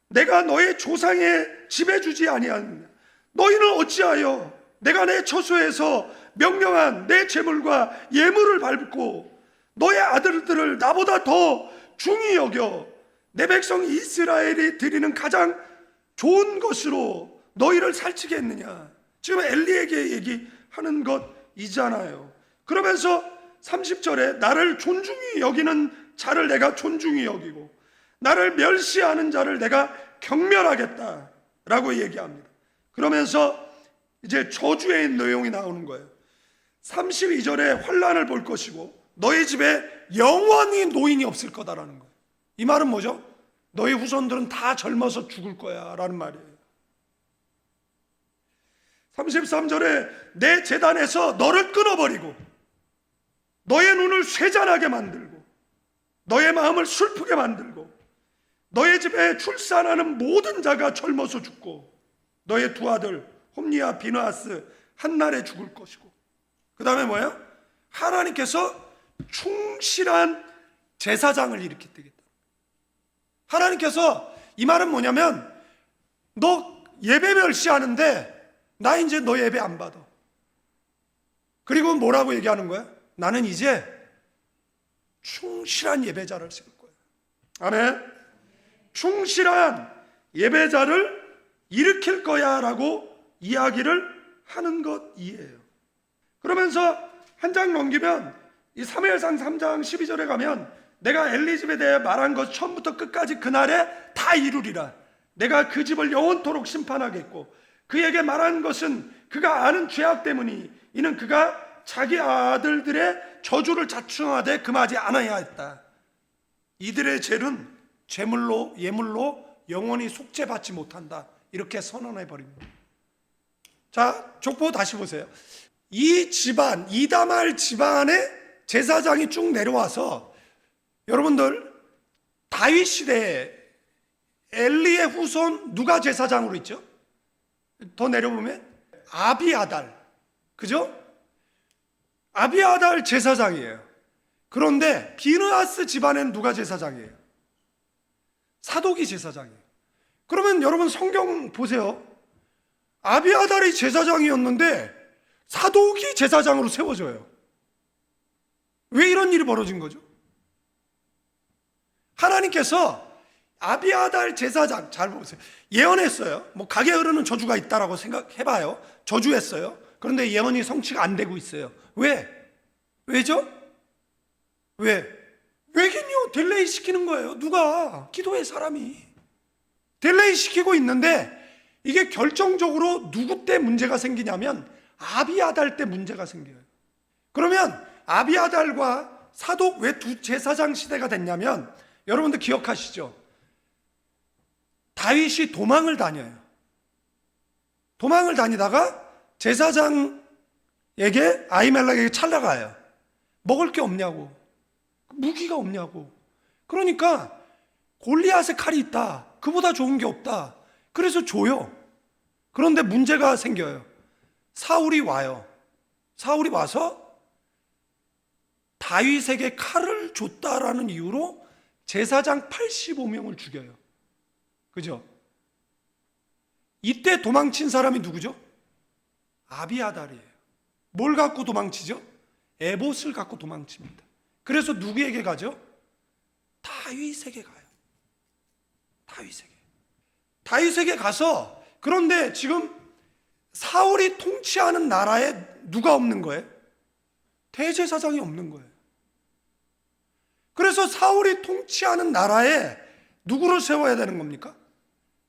내가 너의 조상의 집에 주지 아니하느냐. 너희는 어찌하여 내가 내 처소에서 명령한 내 재물과 예물을 밟고 너의 아들들을 나보다 더 중히 여겨 내 백성 이스라엘이 드리는 가장 좋은 것으로 너희를 살찌게 했느냐. 지금 엘리에게 얘기하는 것이잖아요. 그러면서 30절에 나를 존중히 여기는 자를 내가 존중히 여기고 나를 멸시하는 자를 내가 경멸하겠다 라고 얘기합니다. 그러면서 이제 저주의 내용이 나오는 거예요. 32절에 환난을 볼 것이고 너희 집에 영원히 노인이 없을 거다라는 거예요. 이 말은 뭐죠? 너희 후손들은 다 젊어서 죽을 거야 라는 말이에요. 33절에 내 제단에서 너를 끊어버리고 너의 눈을 쇠잔하게 만들고 너의 마음을 슬프게 만들고 너의 집에 출산하는 모든 자가 젊어서 죽고 너의 두 아들 홈리와 비느하스 한날에 죽을 것이고 그 다음에 뭐예요? 하나님께서 충실한 제사장을 일으키겠다. 하나님께서 이 말은 뭐냐면 너 예배 멸시하는데 나 이제 너 예배 안 받아. 그리고 뭐라고 얘기하는 거야? 나는 이제 충실한 예배자를 세울 거야. 아멘. 충실한 예배자를 일으킬 거야 라고 이야기를 하는 것이에요. 그러면서 한 장 넘기면 이 사무엘상 3장 12절에 가면 내가 엘리 집에 대해 말한 것 처음부터 끝까지 그날에 다 이루리라. 내가 그 집을 영원토록 심판하겠고 그에게 말한 것은 그가 아는 죄악 때문이 이는 그가 자기 아들들의 저주를 자청하되 금하지 않아야 했다. 이들의 죄는 제물로 예물로 영원히 속죄받지 못한다. 이렇게 선언해 버립니다. 자, 족보 다시 보세요. 이 집안 이다말 집안의 제사장이 쭉 내려와서 여러분들 다윗 시대에 엘리의 후손 누가 제사장으로 있죠? 더 내려보면 아비아달, 그죠? 아비아달 제사장이에요. 그런데 비느하스 집안에는 누가 제사장이에요? 사독이 제사장이에요. 그러면 여러분 성경 보세요. 아비아달이 제사장이었는데 사독이 제사장으로 세워져요. 왜 이런 일이 벌어진 거죠? 하나님께서 아비아달 제사장, 잘 보세요. 예언했어요. 뭐 각에 흐르는 저주가 있다라고 생각해봐요. 저주했어요. 그런데 예언이 성취가 안 되고 있어요. 왜? 왜죠? 왜 왜긴요? 딜레이 시키는 거예요. 누가? 기도의 사람이 딜레이 시키고 있는데, 이게 결정적으로 누구 때 문제가 생기냐면 아비아달 때 문제가 생겨요. 그러면 아비아달과 사독 왜 두 제사장 시대가 됐냐면, 여러분들 기억하시죠? 다윗이 도망을 다녀요. 도망을 다니다가 제사장에게, 아히멜렉에게 찾아가요. 먹을 게 없냐고, 무기가 없냐고. 그러니까 골리앗의 칼이 있다, 그보다 좋은 게 없다. 그래서 줘요. 그런데 문제가 생겨요. 사울이 와요. 사울이 와서 다윗에게 칼을 줬다라는 이유로 제사장 85명을 죽여요. 그죠? 이때 도망친 사람이 누구죠? 아비아달이에요. 뭘 갖고 도망치죠? 에봇을 갖고 도망칩니다. 그래서 누구에게 가죠? 다윗에게 가요. 다윗에게 가서, 그런데 지금 사울이 통치하는 나라에 누가 없는 거예요? 대제사장이 없는 거예요. 그래서 사울이 통치하는 나라에 누구를 세워야 되는 겁니까?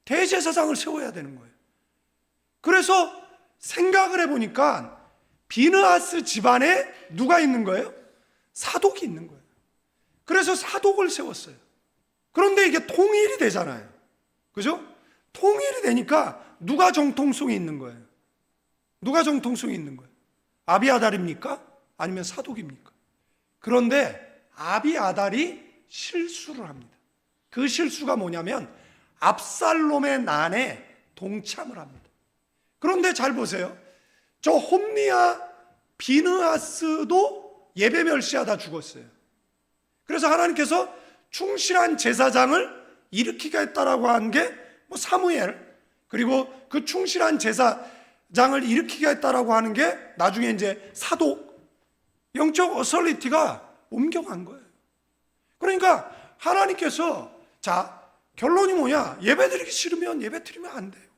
대제사장을 세워야 되는 거예요. 그래서 생각을 해보니까 비느하스 집안에 누가 있는 거예요? 사독이 있는 거예요. 그래서 사독을 세웠어요. 그런데 이게 통일이 되잖아요. 그죠? 통일이 되니까 누가 정통성이 있는 거예요? 누가 정통성이 있는 거예요? 아비아달입니까? 아니면 사독입니까? 그런데 아비아달이 실수를 합니다. 그 실수가 뭐냐면 압살롬의 난에 동참을 합니다. 그런데 잘 보세요. 저 홈리와 비느하스도 예배 멸시하다 죽었어요. 그래서 하나님께서 충실한 제사장을 일으키겠다라고 한 게 사무엘, 그리고 그 충실한 제사장을 일으키겠다라고 하는 게 나중에 이제 사독, 영적 어설리티가 옮겨간 거예요. 그러니까 하나님께서, 자, 결론이 뭐냐? 예배 드리기 싫으면 예배 드리면 안 돼요.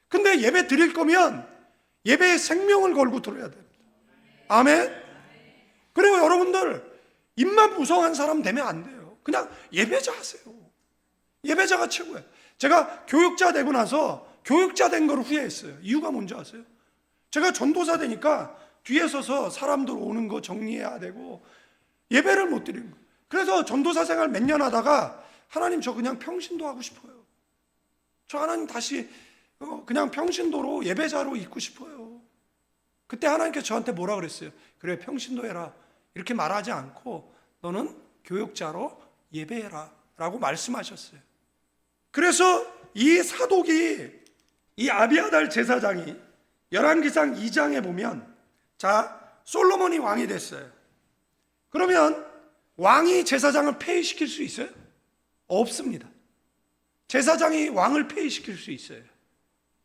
근데 예배 드릴 거면 예배에 생명을 걸고 드려야 됩니다. 아멘. 그리고 여러분들 입만 무성한 사람 되면 안 돼요. 그냥 예배자 하세요. 예배자가 최고예요. 제가 교육자 되고 나서 교육자 된 걸 후회했어요. 이유가 뭔지 아세요? 제가 전도사 되니까 뒤에 서서 사람들 오는 거 정리해야 되고 예배를 못 드리는 거예요. 그래서 전도사 생활 몇 년 하다가, 하나님 저 그냥 평신도 하고 싶어요. 저 하나님 다시 그냥 평신도로 예배자로 있고 싶어요. 그때 하나님께서 저한테 뭐라 그랬어요? 그래, 평신도 해라. 이렇게 말하지 않고 너는 교육자로 예배해라 라고 말씀하셨어요. 그래서 이 사독이, 이 아비아달 제사장이 열왕기상 2장에 보면, 자, 솔로몬이 왕이 됐어요. 그러면 왕이 제사장을 폐위시킬 수 있어요? 없습니다. 제사장이 왕을 폐위시킬 수 있어요.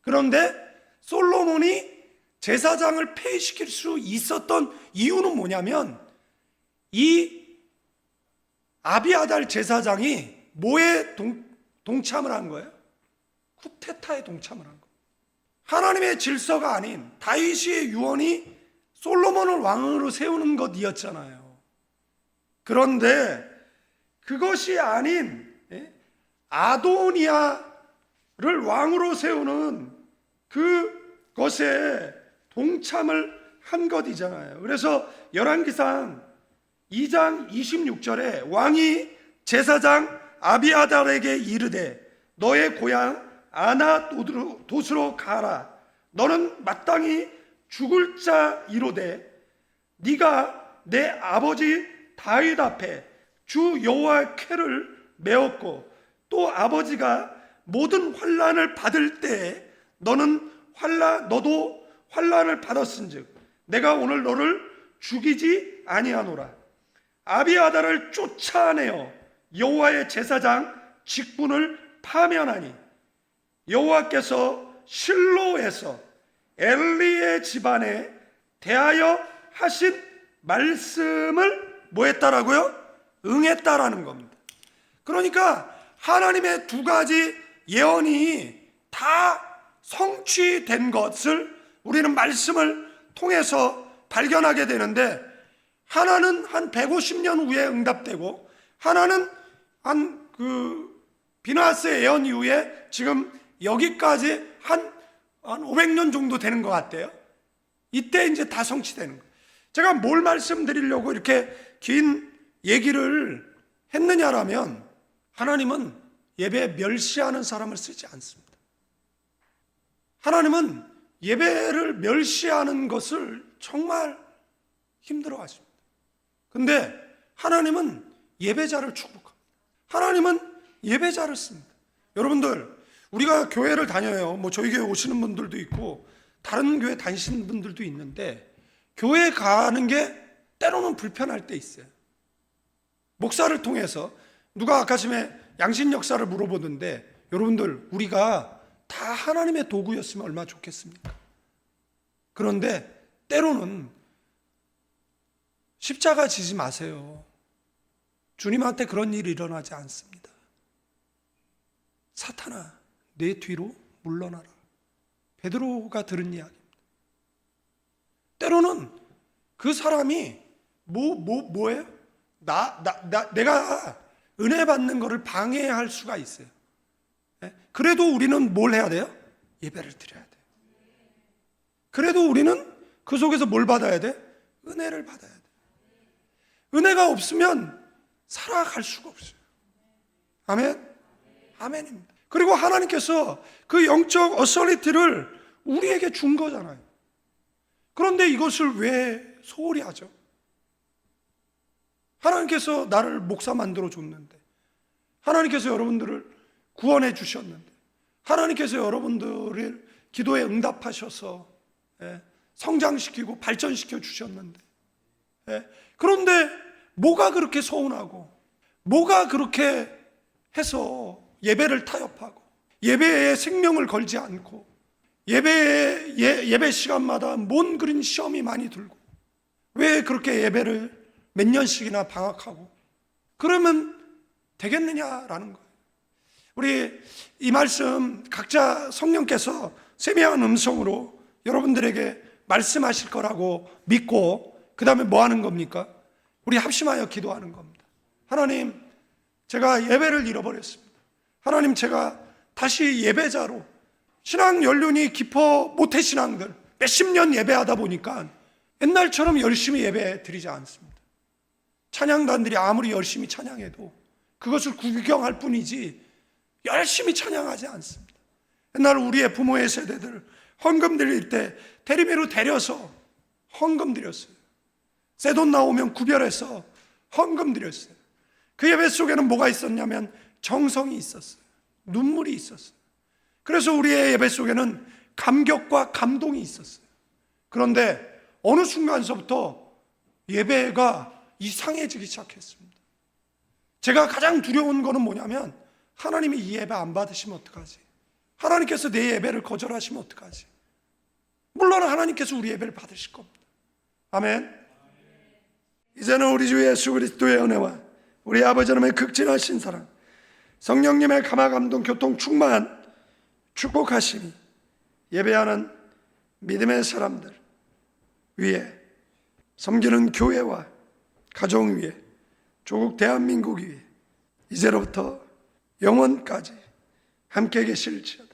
그런데 솔로몬이 제사장을 폐위시킬 수 있었던 이유는 뭐냐면, 이 아비아달 제사장이 뭐에 동참을 한 거예요? 쿠데타에 동참을 한 거예요. 하나님의 질서가 아닌 다윗의 유언이 솔로몬을 왕으로 세우는 것이었잖아요. 그런데 그것이 아닌 아도니아를 왕으로 세우는 그것에 동참을 한 것이잖아요. 그래서 열왕기상 2장 26절에 왕이 제사장 아비아달에게 이르되 너의 고향 아나돗으로 가라. 너는 마땅히 죽을 자이로되 네가 내 아버지 다윗 앞에 주 여호와의 쾌를 메었고 또 아버지가 모든 환난을 받을 때에 너도 환난을 받았은즉 내가 오늘 너를 죽이지 아니하노라. 아비아달을 쫓아내어 여호와의 제사장 직분을 파면하니 여호와께서 실로에서 엘리의 집안에 대하여 하신 말씀을 뭐 했다라고요? 응했다라는 겁니다. 그러니까 하나님의 두 가지 예언이 다 성취된 것을 우리는 말씀을 통해서 발견하게 되는데, 하나는 한 150년 후에 응답되고 하나는 비나스의 예언 이후에 지금 여기까지 한 500년 정도 되는 것 같대요. 이때 이제 다 성취되는 거예요. 제가 뭘 말씀드리려고 이렇게 긴 얘기를 했느냐라면, 하나님은 예배 멸시하는 사람을 쓰지 않습니다. 하나님은 예배를 멸시하는 것을 정말 힘들어 하십니다. 근데 하나님은 예배자를 축복합니다. 하나님은 예배자를 씁니다. 여러분들, 우리가 교회를 다녀요. 뭐 저희 교회 오시는 분들도 있고 다른 교회 다니시는 분들도 있는데, 교회 가는 게 때로는 불편할 때 있어요. 목사를 통해서 누가 아까 전에 양신 역사를 물어보던데, 여러분들, 우리가 다 하나님의 도구였으면 얼마나 좋겠습니까? 그런데 때로는 십자가 지지 마세요. 주님한테 그런 일이 일어나지 않습니다. 사탄아, 내 뒤로 물러나라. 베드로가 들은 이야기입니다. 때로는 그 사람이 뭐예요? 내가 은혜 받는 것을 방해할 수가 있어요. 그래도 우리는 뭘 해야 돼요? 예배를 드려야 돼요. 그래도 우리는 그 속에서 뭘 받아야 돼? 은혜를 받아야 돼. 은혜가 없으면 살아갈 수가 없어요. 아멘? 아멘입니다. 그리고 하나님께서 그 영적 어서리티를 우리에게 준 거잖아요. 그런데 이것을 왜 소홀히 하죠? 하나님께서 나를 목사 만들어 줬는데, 하나님께서 여러분들을 구원해 주셨는데, 하나님께서 여러분들을 기도에 응답하셔서 성장시키고 발전시켜 주셨는데, 그런데 뭐가 그렇게 서운하고, 뭐가 그렇게 해서 예배를 타협하고, 예배에 생명을 걸지 않고, 예배 시간마다 뭔 그런 시험이 많이 들고, 왜 그렇게 예배를 몇 년씩이나 방학하고 그러면 되겠느냐라는 거예요. 우리 이 말씀 각자 성령께서 세미한 음성으로 여러분들에게 말씀하실 거라고 믿고, 그 다음에 뭐 하는 겁니까? 우리 합심하여 기도하는 겁니다. 하나님, 제가 예배를 잃어버렸습니다. 하나님, 제가 다시 예배자로, 신앙 연륜이 깊어 모태신앙들 몇십 년 예배하다 보니까 옛날처럼 열심히 예배 드리지 않습니다. 찬양단들이 아무리 열심히 찬양해도 그것을 구경할 뿐이지 열심히 찬양하지 않습니다. 옛날 우리의 부모의 세대들 헌금 드릴 때 대리매로 데려서 헌금 드렸어요. 새 돈 나오면 구별해서 헌금 드렸어요. 그 예배 속에는 뭐가 있었냐면 정성이 있었어요. 눈물이 있었어요. 그래서 우리의 예배 속에는 감격과 감동이 있었어요. 그런데 어느 순간서부터 예배가 이상해지기 시작했습니다. 제가 가장 두려운 거는 뭐냐면, 하나님이 이 예배 안 받으시면 어떡하지? 하나님께서 내 예배를 거절하시면 어떡하지? 물론 하나님께서 우리 예배를 받으실 겁니다. 아멘. 이제는 우리 주 예수 그리스도의 은혜와 우리 아버지 하나님의 극진하신 사랑, 성령님의 감화 감동 교통 충만 축복하심이 예배하는 믿음의 사람들 위에, 섬기는 교회와 가정 위에, 조국 대한민국 위에 이제로부터 영원까지 함께 계실지어다.